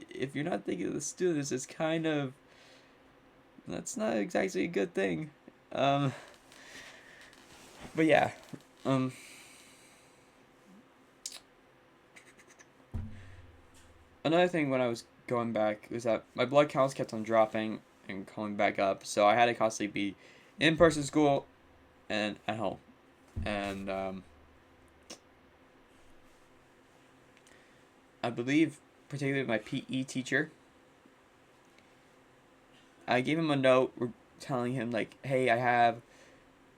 if you're not thinking of the students, it's kind of, that's not exactly a good thing. But yeah, another thing when I was going back was that my blood counts kept on dropping and coming back up, so I had to constantly be in person school and at home. And I believe, particularly my PE teacher, I gave him a note telling him, like, hey, I have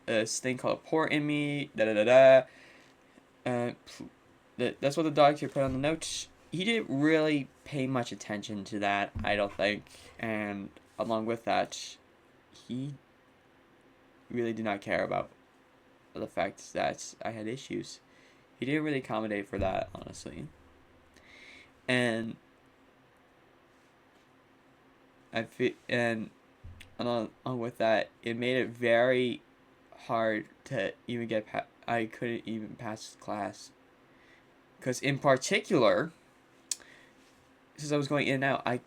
this thing called a port in me, da da da da. Uh, that's what the doctor put on the note. He didn't really pay much attention to that, I don't think. And along with that, he really did not care about the fact that I had issues. He didn't really accommodate for that, honestly. And along with that, it made it very hard to even get I couldn't even pass class. Because in particular, since I was going in and out, I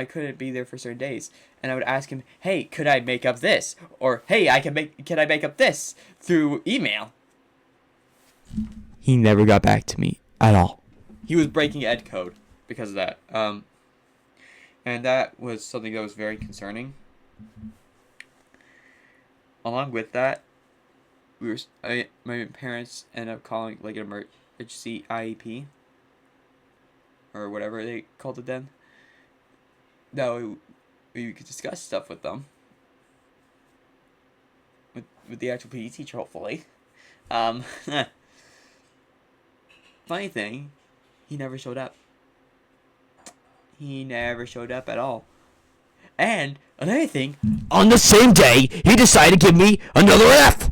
couldn't be there for certain days, and I would ask him, "Hey, could I make up this?" Or, "Hey, can I make up this?" through email. He never got back to me at all. He was breaking ed code because of that. And that was something that was very concerning. Along with that, my parents ended up calling like an emergency IEP or whatever they called it then. That we could discuss stuff with them. With the actual PE teacher, hopefully. Funny thing, he never showed up. He never showed up at all. And another thing, on the same day, he decided to give me another F.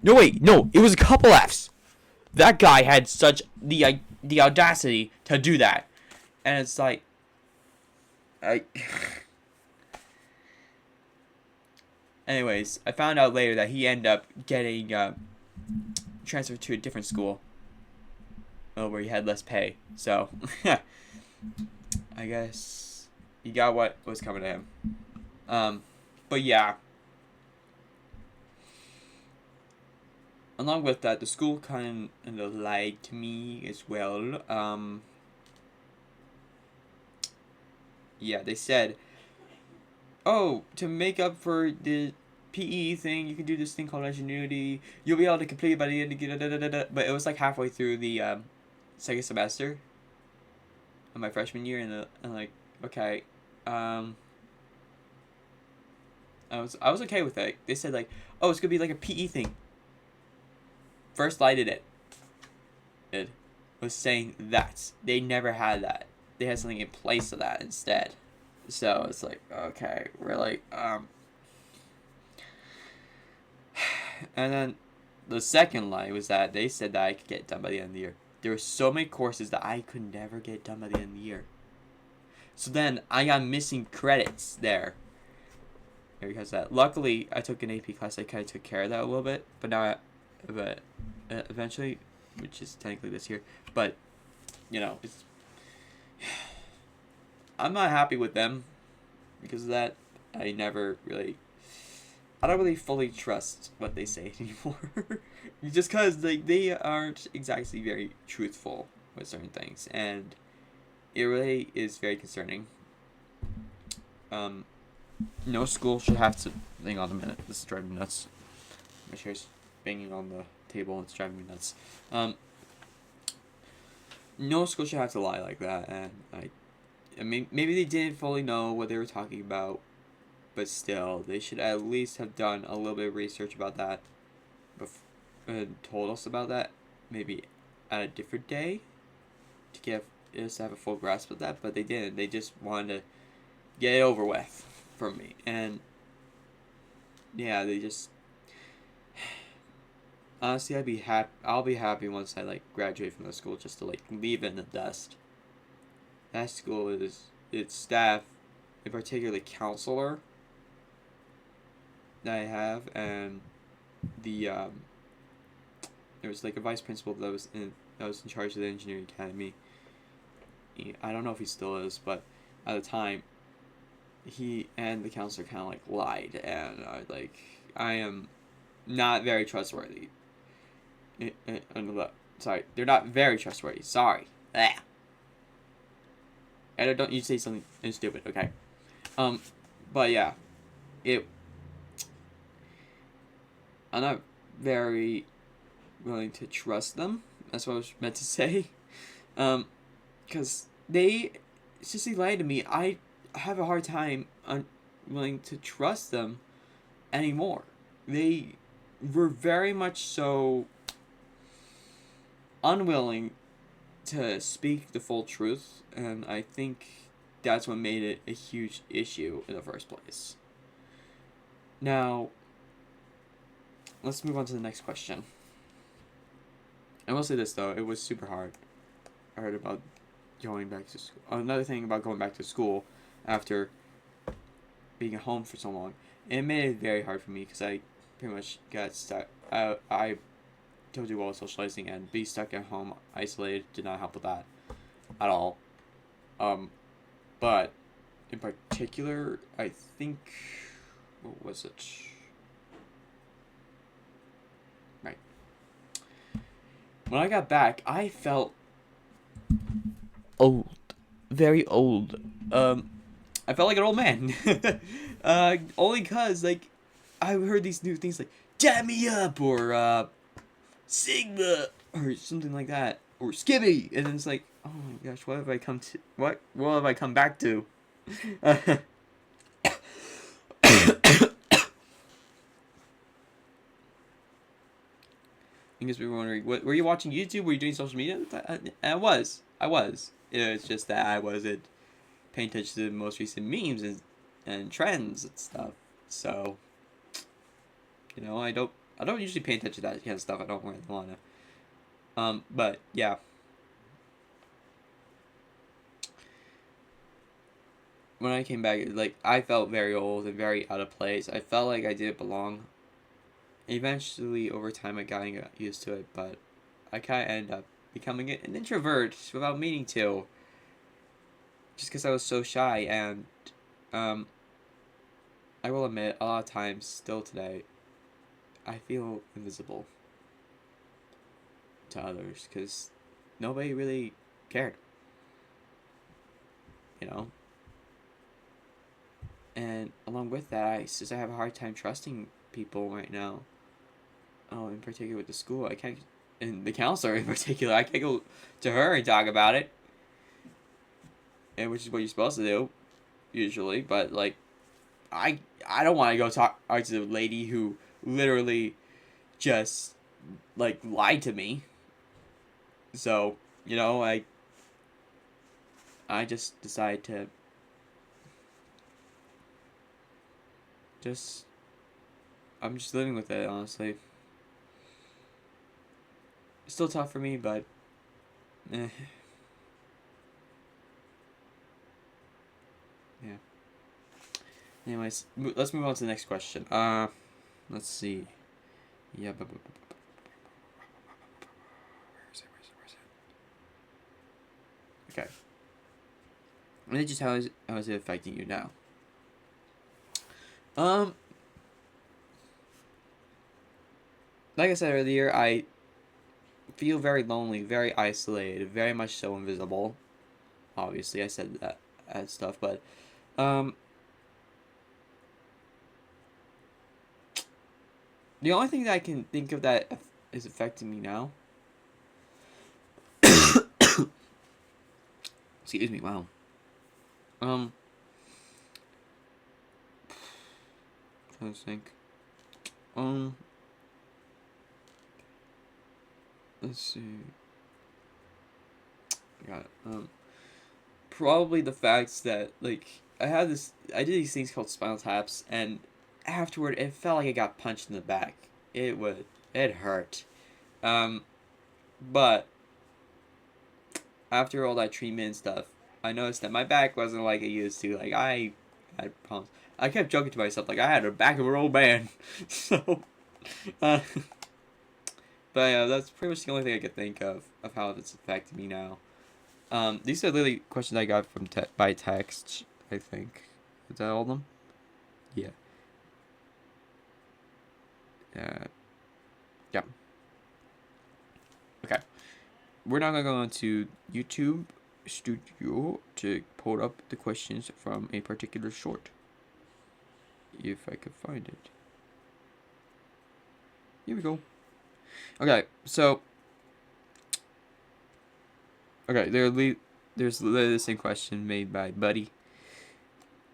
No, wait, no, it was a couple Fs. That guy had such the audacity to do that, and it's like, Anyways, I found out later that he ended up getting transferred to a different school, where he had less pay. So, I guess he got what was coming to him. But yeah. Along with that, the school kind of lied to me as well. Yeah, they said, oh, to make up for the PE thing, you can do this thing called ingenuity. You'll be able to complete it by the end of But it was like halfway through the second semester of my freshman year, and I'm like, okay, I was okay with it. They said like, oh, it's gonna be like a PE thing. First lighted it was saying that they never had that. They had something in place of that instead. So it's like, okay, really. And then the second lie was that they said that I could get it done by the end of the year. There were so many courses that I could never get done by the end of the year. So then I got missing credits there. Because of that. Luckily, I took an AP class that kind of took care of that a little bit. But eventually, which is technically this year. But, it's... I'm not happy with them because of that. I don't really fully trust what they say anymore. Just because they aren't exactly very truthful with certain things. And it really is very concerning. No school should have to... Hang on a minute. This is driving me nuts. My chair's banging on the table and it's driving me nuts. No school should have to lie like that. And I mean, maybe they didn't fully know what they were talking about. But still, they should at least have done a little bit of research about that. told us about that maybe at a different day to get us to have a full grasp of that, but they didn't. They just wanted to get it over with from me, and yeah, they just honestly, I'd be happy. I'll be happy once I like graduate from the school, just to like leave it in the dust. That school is its staff, in particular the counselor that I have, and the there was like a vice principal that was in charge of the engineering academy. I don't know if he still is, but at the time, he and the counselor kind of like lied, and I am not very trustworthy. Sorry, they're not very trustworthy. Sorry. Ah. And don't you say something stupid, okay? Um, but yeah, it. I'm not very willing to trust them. That's what I was meant to say. Because since they lied to me, I have a hard time willing to trust them anymore. They were very much so unwilling to speak the full truth, and I think that's what made it a huge issue in the first place. Now, let's move on to the next question. I will say this though, it was super hard. I heard about going back to school. Another thing about going back to school after being at home for so long, it made it very hard for me because I pretty much got stuck. I told you about socializing, and being stuck at home, isolated, did not help with that at all. But in particular, I think, what was it? Right. When I got back, I felt old, very old. I felt like an old man. Only cause like I heard these new things like "Jam me up" or Sigma or something like that, or Skibby, and then it's like, oh my gosh, what have I come to? What have I come back to? I guess we were wondering, what were you watching YouTube? Were you doing social media? I was. It's just that I wasn't paying attention to the most recent memes and trends and stuff. So, I don't usually pay attention to that kind of stuff. I don't really want to. But yeah. When I came back, like I felt very old and very out of place. I felt like I didn't belong. Eventually, over time, I got used to it, but I kind of ended up becoming an introvert without meaning to. Just because I was so shy, and I will admit, a lot of times, still today, I feel invisible to others because nobody really cared, you know? And along with that, since I have a hard time trusting people right now, in particular with the school, I can't, and the counselor in particular, I can't go to her and talk about it, and which is what you're supposed to do, usually, but, like, I don't want to go talk to the lady who literally just, like, lied to me. So, I just decided to I'm just living with it, honestly. It's still tough for me, but yeah. Anyways, let's move on to the next question. Let's see. Yeah, where is it? Okay. And then just how is it affecting you now? Like I said earlier, I feel very lonely, very isolated, very much so invisible. Obviously, I said that and stuff, but the only thing that I can think of that is affecting me now. Excuse me. Wow. Trying to think. let's see. I got it. Probably the fact that, like, I did these things called spinal taps, and afterward, it felt like I got punched in the back. It hurt. But after all that treatment and stuff, I noticed that my back wasn't like it used to. Like, I had problems. I kept joking to myself, like, I had a back of an old man. So, uh, but yeah, that's pretty much the only thing I could think of how it's affected me now. These are literally questions I got from by text, I think. Is that all of them? Yeah. Yeah. Okay. We're now going to go into YouTube Studio to pull up the questions from a particular short. If I could find it. Here we go. Okay, so... Okay, there's literally the same question made by Buddy.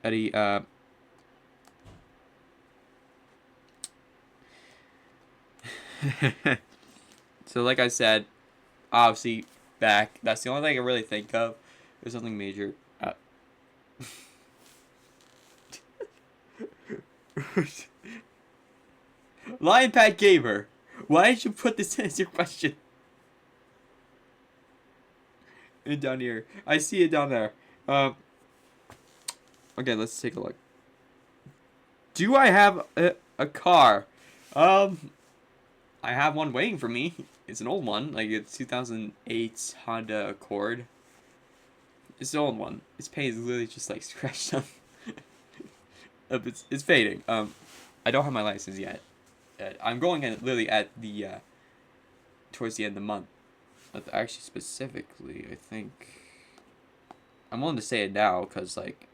Buddy, so like I said, obviously, back. That's the only thing I can really think of. There's something major. Lion Pat Gamer, why did you put this as your question? And down here, I see it down there. Okay, let's take a look. Do I have a car? I have one waiting for me. It's an old one, like it's 2008 Honda Accord. It's an old one. Its paint is literally just like scratched up. It's fading. I don't have my license yet. I'm going in literally at the towards the end of the month. Actually, specifically, I think I'm willing to say it now because like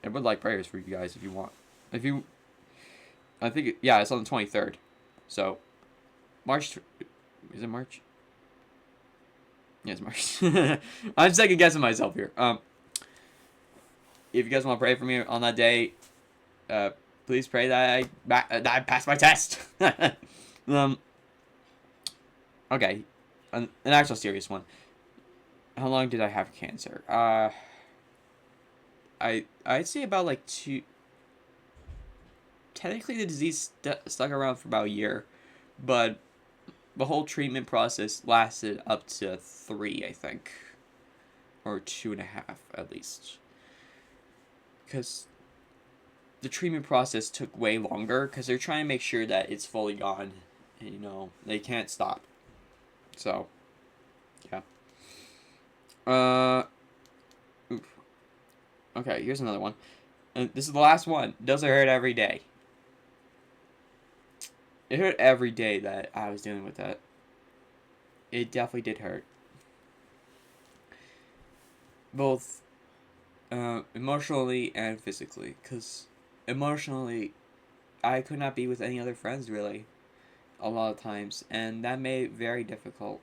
I would like prayers for you guys if you want. If you, I think yeah, it's on the 23rd. So March. Is it March? Yeah, it's March. I'm second guessing myself here. If you guys want to pray for me on that day, please pray that I pass my test. Okay, an actual serious one. How long did I have cancer? I'd say about like 2. Technically, the disease stuck around for about a year, but the whole treatment process lasted up to 3, I think, or 2.5 at least. Because the treatment process took way longer because they're trying to make sure that it's fully gone. And, you know, they can't stop. So, yeah. Oof. Okay, here's another one. And this is the last one. Does it hurt every day? It hurt every day that I was dealing with that. It definitely did hurt. Both emotionally and physically. Because emotionally, I could not be with any other friends, really. A lot of times. And that made it very difficult.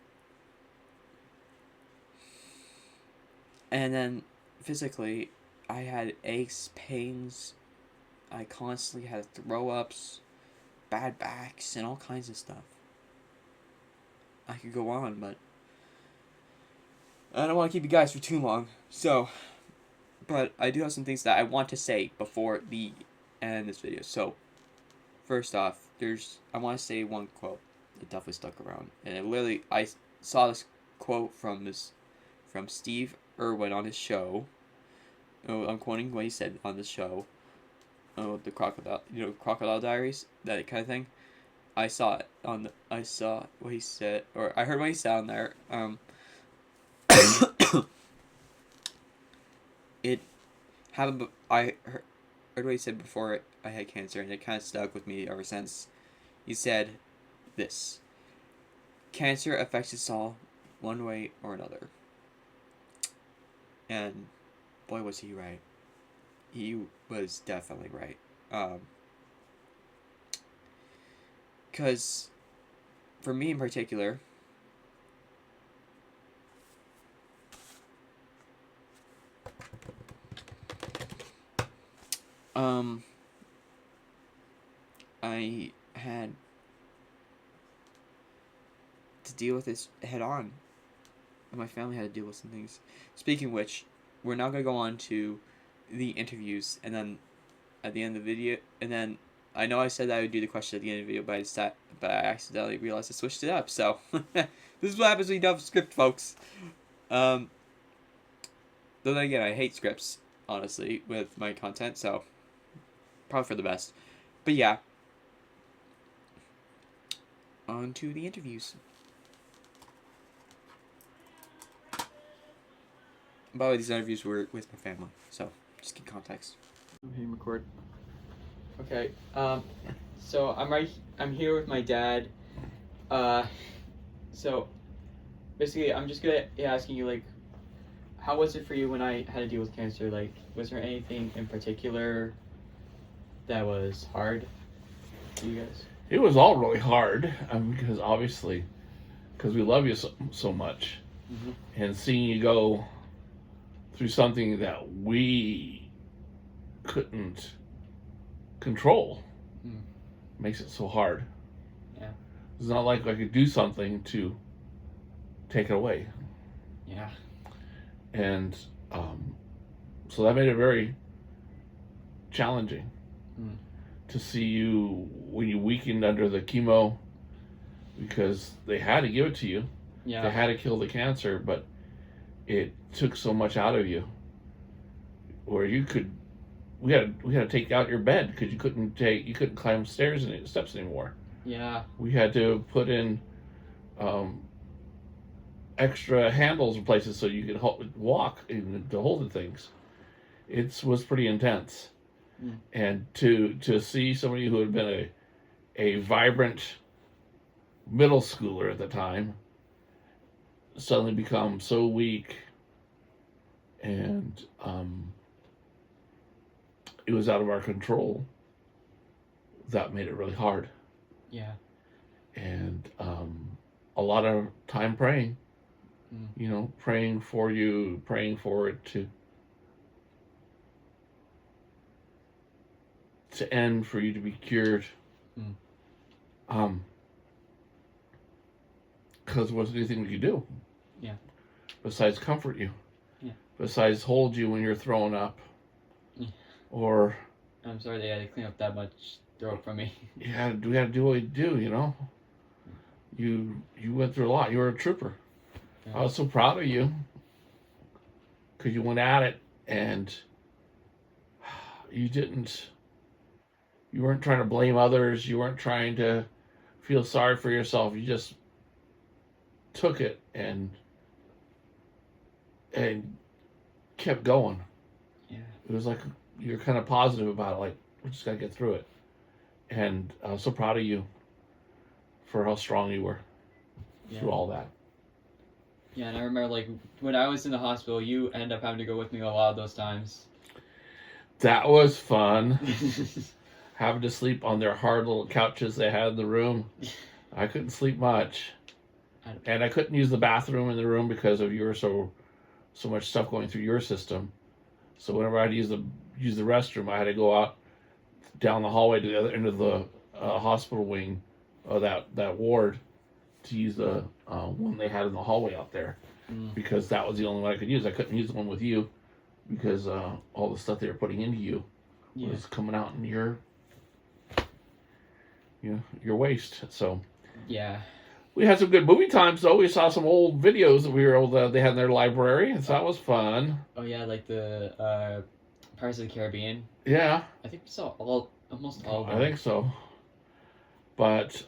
And then physically, I had aches, pains. I constantly had throw-ups, bad backs, and all kinds of stuff. I could go on, but I don't want to keep you guys for too long. So, but I do have some things that I want to say before the end of this video. So, first off, I want to say one quote that definitely stuck around, and it literally I saw this quote from Steve Irwin on his show. I'm quoting what he said on the show. The Crocodile Diaries, that kind of thing. I saw what he said, or I heard what he said on there. It happened. I heard what he said before I had cancer, and it kind of stuck with me ever since. He said this: "Cancer affects us all, one way or another." And boy, was he right. He was definitely right. Because for me in particular, I had to deal with this head on. And my family had to deal with some things. Speaking of which, we're now gonna go on to the interviews, and then at the end of the video, and then I know I said that I would do the question at the end of the video, but I accidentally realized I switched it up. So this is what happens when you don't have a script, folks. Though then again, I hate scripts, honestly, with my content, so probably for the best. But yeah, on to the interviews. By the way, these interviews were with my family, so just give context. I'm hitting record. Okay, so I'm here with my dad. So basically, I'm just gonna be asking you, like, how was it for you when I had to deal with cancer? Like, was there anything in particular that was hard for you guys? It was all really hard, because obviously, because we love you so much, and seeing you go through something that we couldn't control makes it so hard. Yeah. It's not like I could do something to take it away. Yeah. And so that made it very challenging to see you when you weakened under the chemo, because they had to give it to you. Yeah. They had to kill the cancer, but it took so much out of you where we had to take out your bed because you couldn't climb steps anymore. Yeah. We had to put in extra handles in places so you could walk and to hold the things. It was pretty intense. And to see somebody who had been a vibrant middle schooler at the time suddenly become so weak, and it was out of our control, that made it really hard. Yeah. And a lot of time praying, praying for you, praying for it to end, for you to be cured. Because there wasn't anything we could do. Yeah. Besides comfort you. Yeah. Besides hold you when you're throwing up. Yeah. Or I'm sorry they had to clean up that much throat from me. we had to do what we do, You went through a lot. You were a trooper. Yeah. I was so proud of you. Because you went at it, and you weren't trying to blame others. You weren't trying to feel sorry for yourself. You just took it and kept going. Yeah. It was like you're kind of positive about it, like, we just gotta get through it. And I was so proud of you for how strong you were through all that. Yeah, and I remember, like, when I was in the hospital, you ended up having to go with me a lot of those times. That was fun. Having to sleep on their hard little couches they had in the room. I couldn't sleep much. And I couldn't use the bathroom in the room because of so much stuff going through your system. So whenever I had to use the restroom, I had to go out down the hallway to the other end of the hospital wing of that ward to use the one they had in the hallway out there, because that was the only one I could use. I couldn't use the one with you because all the stuff they were putting into you was coming out in your waste. So yeah. We had some good movie times, though. We saw some old videos that they had in their library, and so that was fun. Oh, yeah, like the Pirates of the Caribbean. Yeah. I think we saw almost all of them. I think so. But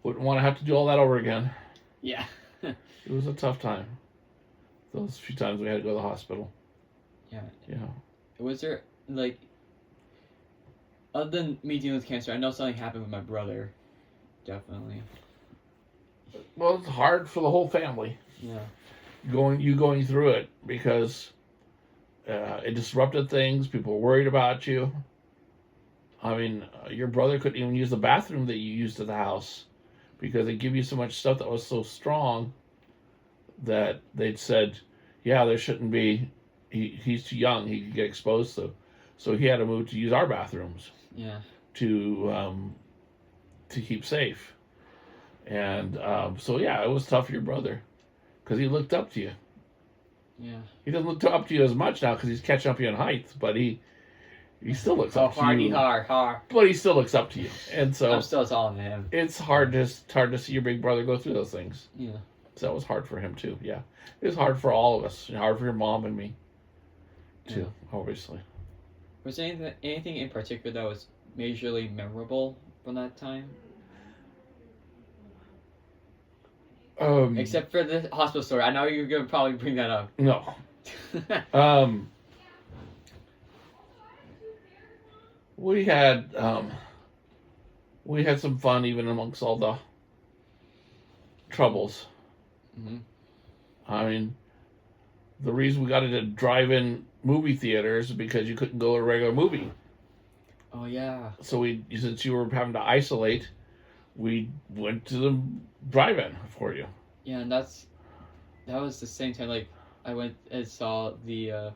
wouldn't want to have to do all that over again. Yeah. It was a tough time. Those few times we had to go to the hospital. Yeah. Yeah. Was there, like, other than me dealing with cancer, I know something happened with my brother. Definitely. Well, it's hard for the whole family. Yeah. Going through it, because it disrupted things. People were worried about you. I mean, your brother couldn't even use the bathroom that you used at the house because they give you so much stuff that was so strong that they'd said, yeah, there shouldn't be. He's too young. He could get exposed to. So he had to move to use our bathrooms. Yeah. To keep safe. And so yeah, it was tough for your brother because he looked up to you. Yeah. He doesn't look up to you as much now because he's catching up to you in height, but he still looks Oh, up to you. hard. But he still looks up to you, and so I'm still taller than him. it's hard to see your big brother go through those things. Yeah. So that was hard for him too. Yeah, it was hard for all of us. Hard for your mom and me too, obviously. Was there anything in particular that was majorly memorable from that time? Except for the hospital story. I know you're gonna probably bring that up. No. We had some fun even amongst all the troubles. Mm-hmm. I mean, the reason we got into drive-in movie theaters is because you couldn't go to a regular movie. Oh yeah. So since you were having to isolate, we went to the drive-in for you. Yeah, and that was the same time like I went and saw the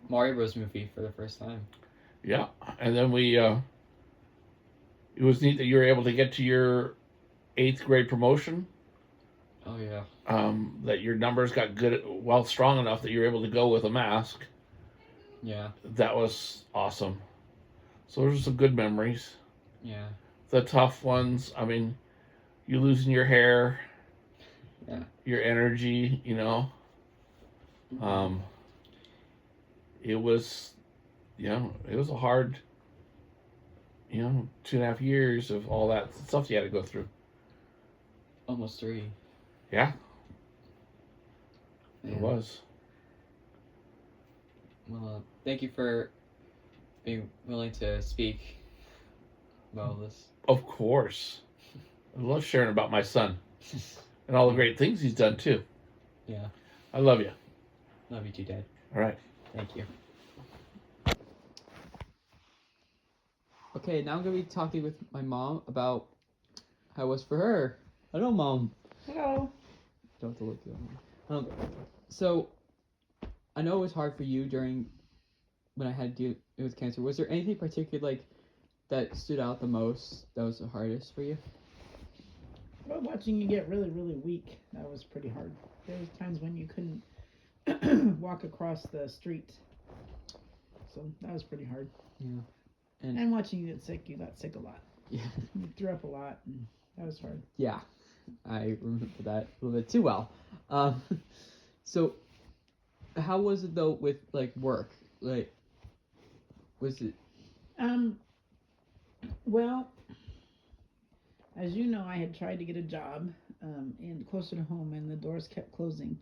Mario Bros movie for the first time. Yeah, and then it was neat that you were able to get to your 8th grade promotion. Oh yeah. That your numbers got strong enough that you were able to go with a mask. Yeah. That was awesome. So those are some good memories. Yeah. The tough ones, I mean, you losing your hair. Yeah. Your energy, Mm-hmm. It was, it was a hard, 2.5 years of all that stuff you had to go through. Almost 3. Yeah. Yeah. It was. Well, thank you for being willing to speak about this. Of course. I love sharing about my son and all the great things he's done too. Yeah. I love you. Love you too, Dad. All right. Thank you. Okay, now I'm going to be talking with my mom about how it was for her. Hello, Mom. Hello. Don't have to look at so, I know it was hard for you when I had to deal with cancer. Was there anything particular, like, that stood out the most, that was the hardest for you? Well, watching you get really, really weak, that was pretty hard. There was times when you couldn't walk across the street. So that was pretty hard. Yeah. And watching you get sick, you got sick a lot. Yeah. You threw up a lot, and that was hard. Yeah. I remember that a little bit too well. So, how was it though with like work? Like, was it? Well, as you know, I had tried to get a job in closer to home, and the doors kept closing.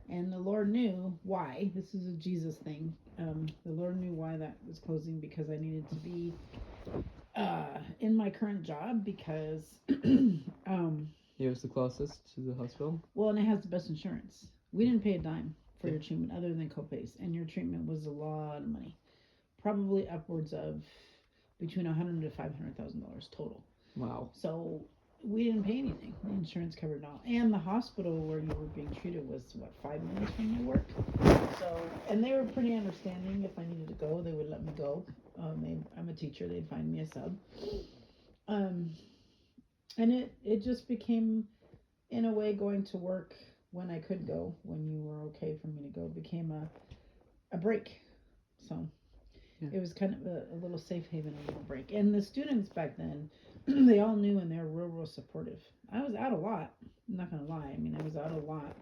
And the Lord knew why. This is a Jesus thing. The Lord knew why that was closing, because I needed to be in my current job because It was the closest to the hospital. Well, and it has the best insurance. We didn't pay a dime for your treatment other than copays, and your treatment was a lot of money, probably upwards of between $100,000 to $500,000 total. Wow. So we didn't pay anything. The insurance covered it all, and the hospital where you were being treated was 5 minutes from my work. So, and they were pretty understanding. If I needed to go, they would let me go. I'm a teacher. They'd find me a sub. And it just became, in a way, going to work when I could go, when you were okay for me to go, became a break. So yeah. It was kind of a little safe haven, a little break. And the students back then, they all knew, and they were real supportive. I was out a lot. I'm not going to lie. I mean, I was out a lot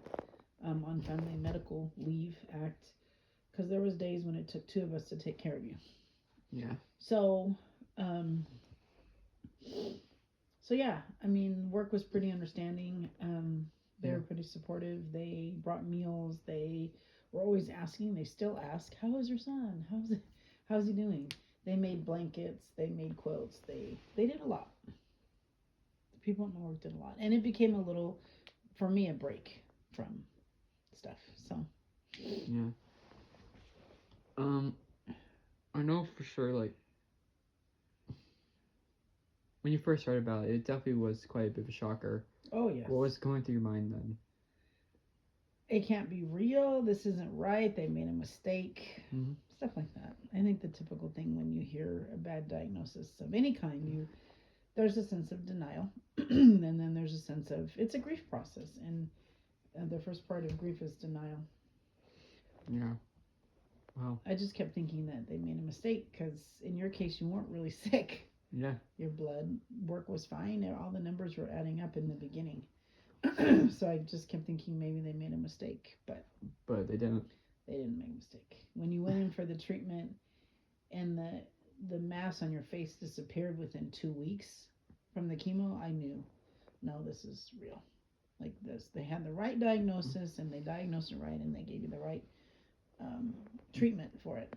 on Family Medical Leave Act, because there was days when it took 2 of us to take care of you. Yeah. So yeah, I mean, work was pretty understanding. They were pretty supportive. They brought meals. They were always asking. They still ask, "How is your son? How's he doing?" They made blankets. They made quilts. They did a lot. The people at my work did a lot, and it became a little, for me, a break from stuff. So yeah. I know for sure, like, when you first heard about it, it definitely was quite a bit of a shocker. Oh, yes. What was going through your mind then? It can't be real. This isn't right. They made a mistake. Mm-hmm. Stuff like that. I think the typical thing when you hear a bad diagnosis of any kind, there's a sense of denial, and then there's a sense of, it's a grief process, and the first part of grief is denial. Yeah. Wow. I just kept thinking that they made a mistake, because in your case, you weren't really sick. Yeah. Your blood work was fine, and all the numbers were adding up in the beginning. So I just kept thinking maybe they made a mistake, but they didn't. They didn't make a mistake. When you went in for the treatment and the mass on your face disappeared within 2 weeks from the chemo, I knew, no, this is real. Like this, they had the right diagnosis, and they diagnosed it right, and they gave you the right treatment for it.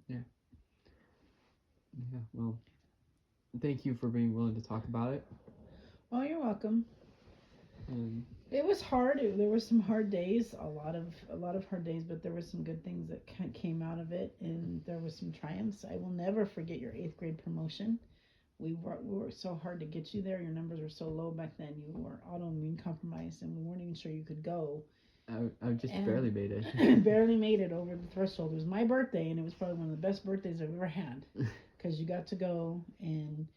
Yeah. Yeah. Well, thank you for being willing to talk about it. Oh, you're welcome. And it was hard. There were some hard days, a lot of hard days, but there were some good things that came out of it, and there were some triumphs. I will never forget your 8th grade promotion. We worked so hard to get you there. Your numbers were so low back then. You were autoimmune compromised, and we weren't even sure you could go. I just barely made it. Barely made it over the threshold. It was my birthday, and it was probably one of the best birthdays I've ever had, because you got to go and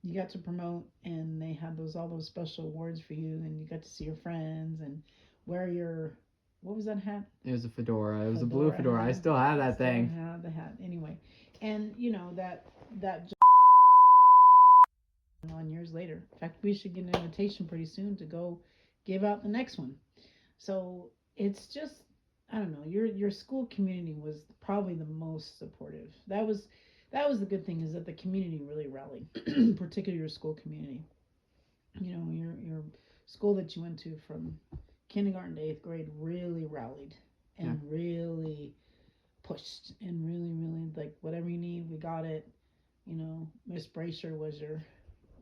you got to promote, and they had all those special awards for you, and you got to see your friends and wear your, what was that hat? It was a fedora. It was a blue fedora. I still have that thing. Have the hat anyway, and you know that on years later. In fact, we should get an invitation pretty soon to go give out the next one. So it's just, I don't know. Your school community was probably the most supportive. That was the good thing, is that the community really rallied, particularly your school community. You know, your school that you went to from kindergarten to 8th grade really rallied and really pushed, and really like, whatever you need, we got it. You know, Miss Bracer was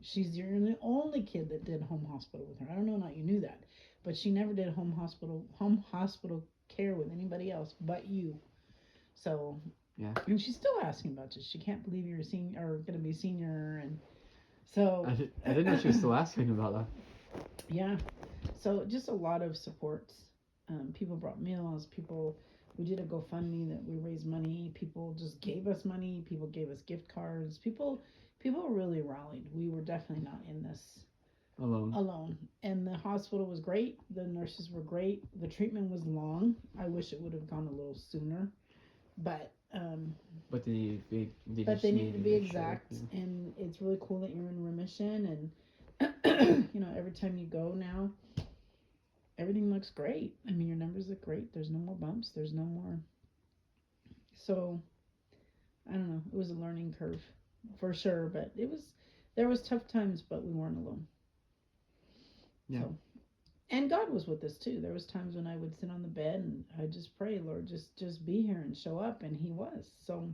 she's the only kid that did home hospital with her. I don't know if you knew that, but she never did home hospital care with anybody else but you. So yeah, and she's still asking about you. She can't believe you're going to be senior, and so I didn't know she was still asking about that. Yeah, so just a lot of supports. People brought meals. We did a GoFundMe that we raised money. People just gave us money. People gave us gift cards. People really rallied. We were definitely not in this alone. And the hospital was great. The nurses were great. The treatment was long. I wish it would have gone a little sooner, but they need to be exact. Sure. And it's really cool that you're in remission, and you know, every time you go now, everything looks great. I mean, your numbers look great. There's no more bumps. There's no more. So I don't know. It was a learning curve for sure, but there was tough times, but we weren't alone. Yeah. So, and God was with us too. There was times when I would sit on the bed and I'd just pray, Lord, just be here and show up, and He was. So,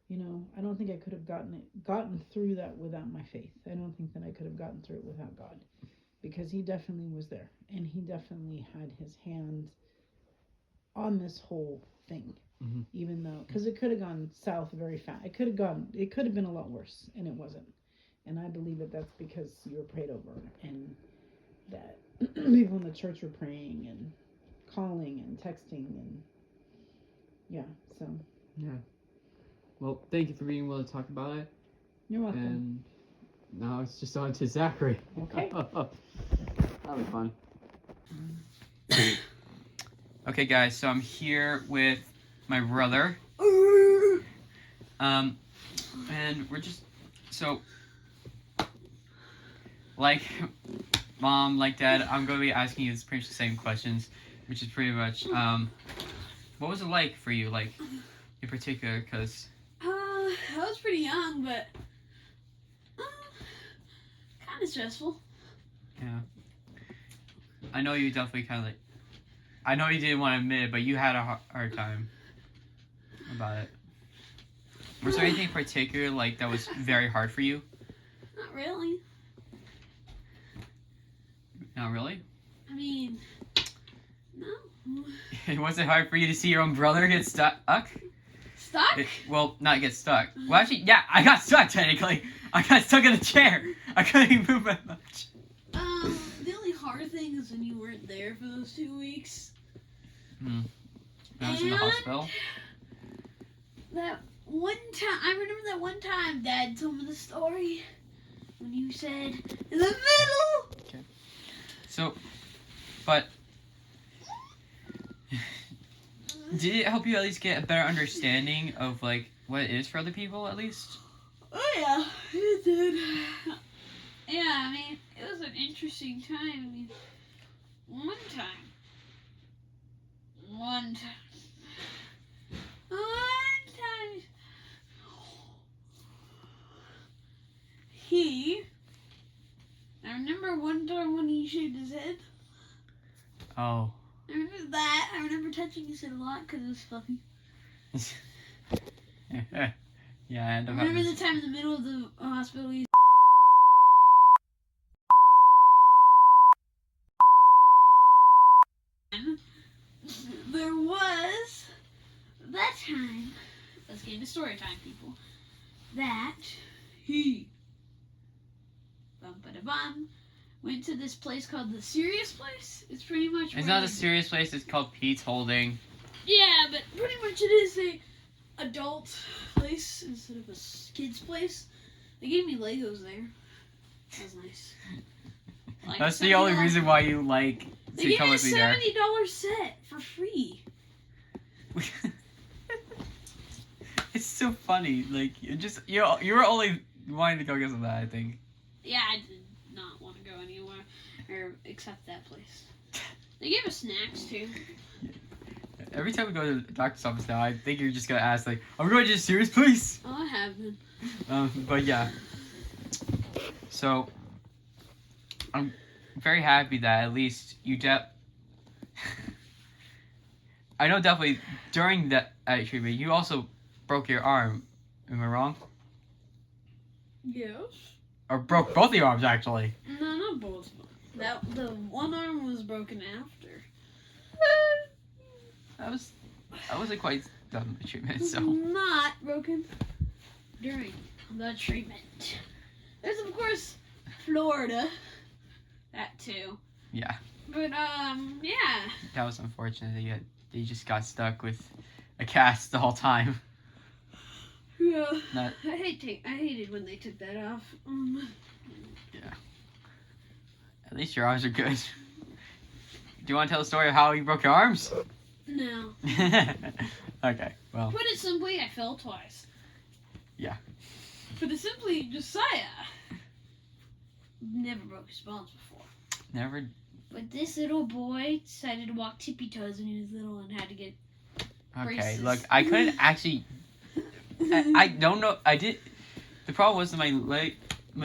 you know, I don't think I could have gotten through that without my faith. I don't think that I could have gotten through it without God, because He definitely was there, and He definitely had His hand on this whole thing. Mm-hmm. Even though, because it could have gone south very fast. It could have been a lot worse, and it wasn't. And I believe that's because you were prayed over, and that people in the church were praying and calling and texting, and so. Yeah. Well, thank you for being willing to talk about it. You're welcome. And now it's just on to Zachary. Okay. That'll be fun. Okay, guys, so I'm here with my brother. And we're just, so, like Mom, like Dad, I'm going to be asking you pretty much the same questions, which is pretty much, what was it like for you, like, in particular, because... I was pretty young, but, kind of stressful. Yeah. I know you definitely kind of, like, I know you didn't want to admit it, but you had a hard time about it. Was there anything in particular, like, that was very hard for you? Not really. Not really? I mean, no. Was it hard for you to see your own brother get stuck? Stuck? Well, not get stuck. Well, actually, yeah, I got stuck, technically. I got stuck in the chair. I couldn't even move that much. The only hard thing is when you weren't there for those 2 weeks. When I was in the hospital? That one time, I remember that one time Dad told me the story when you said in the middle. So, but did it help you at least get a better understanding of like what it is for other people at least? Oh yeah, it did. Yeah, I mean, it was an interesting time. I mean, one time, I remember one time when he shaved his head. Oh. I remember that. I remember touching his head a lot because it was fluffy. Yeah, I end I up remember having the time in the middle of the hospital. There was that time. Let's get into story time, people. That he bum went to this place called the Serious Place. It's pretty much. It's not a serious place. It's called Pete's Holding. Yeah, but pretty much it is a adult place instead of a kids place. They gave me Legos there. That was nice. Like That's the only $70 reason why you like They to gave come me a with me there. $70 set for free. It's so funny. Like you were only wanting to go because of that. I think. Yeah, I did not want to go anywhere or except that place. They gave us snacks too. Every time we go to the doctor's office now, I think you're just gonna ask like, "Are we going to a serious place?" Oh, I have been. But yeah. So I'm very happy that at least you I know definitely during that treatment you also broke your arm. Am I wrong? Yes. Or broke both of your arms actually. No, not both. The one arm was broken after. I wasn't quite done with the treatment, so Not broken during the treatment. There's of course Florida. That too. yeah, But yeah. that was unfortunate. They just got stuck with a cast the whole time. Yeah. Not- I hated when they took that off. At least your arms are good. Do you want to tell the story of how you broke your arms? No. Okay, well. Put it simply, I fell twice. Yeah. Put it simply, Josiah never broke his bones before. Never. But this little boy decided to walk tippy toes when he was little and had to get Okay, braces. look, I couldn't actually. I don't know. I did. The problem was that my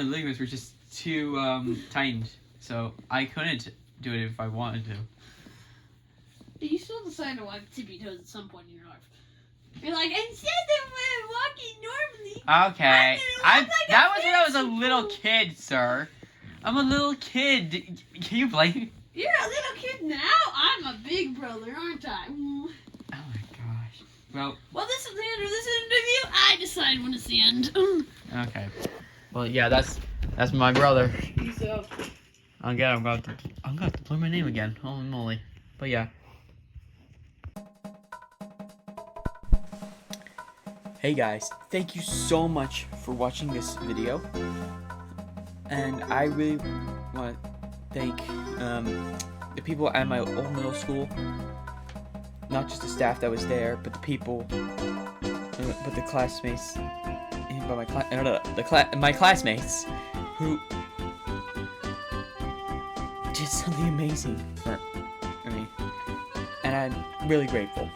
ligaments were just too tightened, so I couldn't do it if I wanted to. You still decided to walk tippy toes at some point in your life. You're like, instead of walking normally. Okay, I'm gonna walk like that a was when I was a fancy little fool. kid, sir. I'm a little kid. Can you blame me? You're a little kid now. I'm a big brother, aren't I? Oh my gosh. Well, This is the end of this interview. I decide when it's the end. okay. Well, yeah, that's my brother. So, Again, I'm going to have to play my name again. Holy moly! But yeah. Hey guys, thank you so much for watching this video, and I really want to thank the people at my old middle school. Not just the staff that was there, but the people, but the classmates, my classmates who did something amazing for me, and I'm really grateful.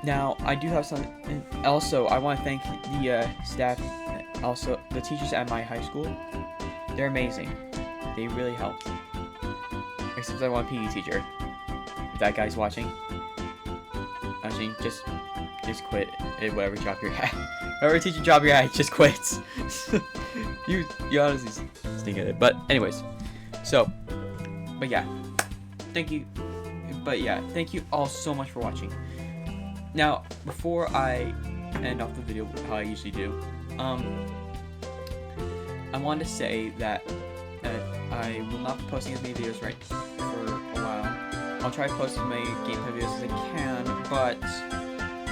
Now, I do have something. Also, I want to thank the staff, also the teachers at my high school. They're amazing. They really helped. Except I want a PE teacher. If that guy's watching, actually, just quit. Whatever, drop your hat. Whatever teacher, drop your hat. Just quits. you honestly stink at it. But anyways, so, but yeah, thank you. But yeah, thank you all so much for watching. Now, before I end off the video, how I usually do, I wanted to say that I will not be posting as many videos for a while. I'll try to post as many gameplay videos as I can, but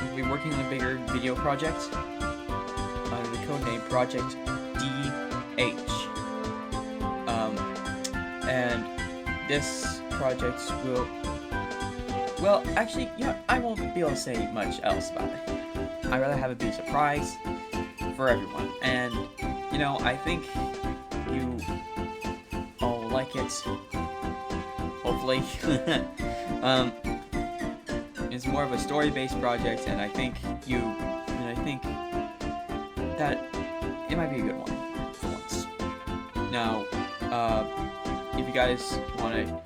we'll be working on a bigger video project under the codename Project D this project will. Well, actually, I won't be able to say much else about it. I'd rather have it be a surprise for everyone, and I think you all like it. Hopefully, it's more of a story-based project, and I think that it might be a good one for once. Now, if you guys want to,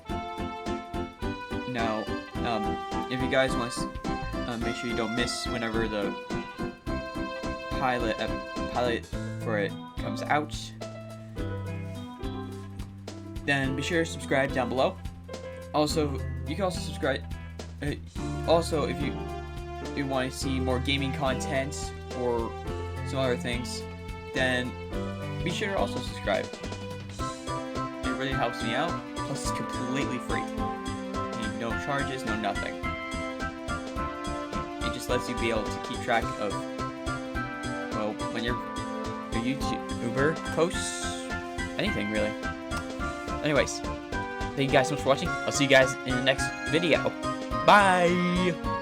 make sure you don't miss whenever the pilot for it comes out, then be sure to subscribe down below. Also, you can also subscribe. Also, if you want to see more gaming content or some other things, then be sure to also subscribe. It really helps me out. Plus, it's completely free. No charges, no nothing. It just lets you be able to keep track of, well, when your YouTuber posts anything really. Anyways, thank you guys so much for watching. I'll see you guys in the next video. Bye!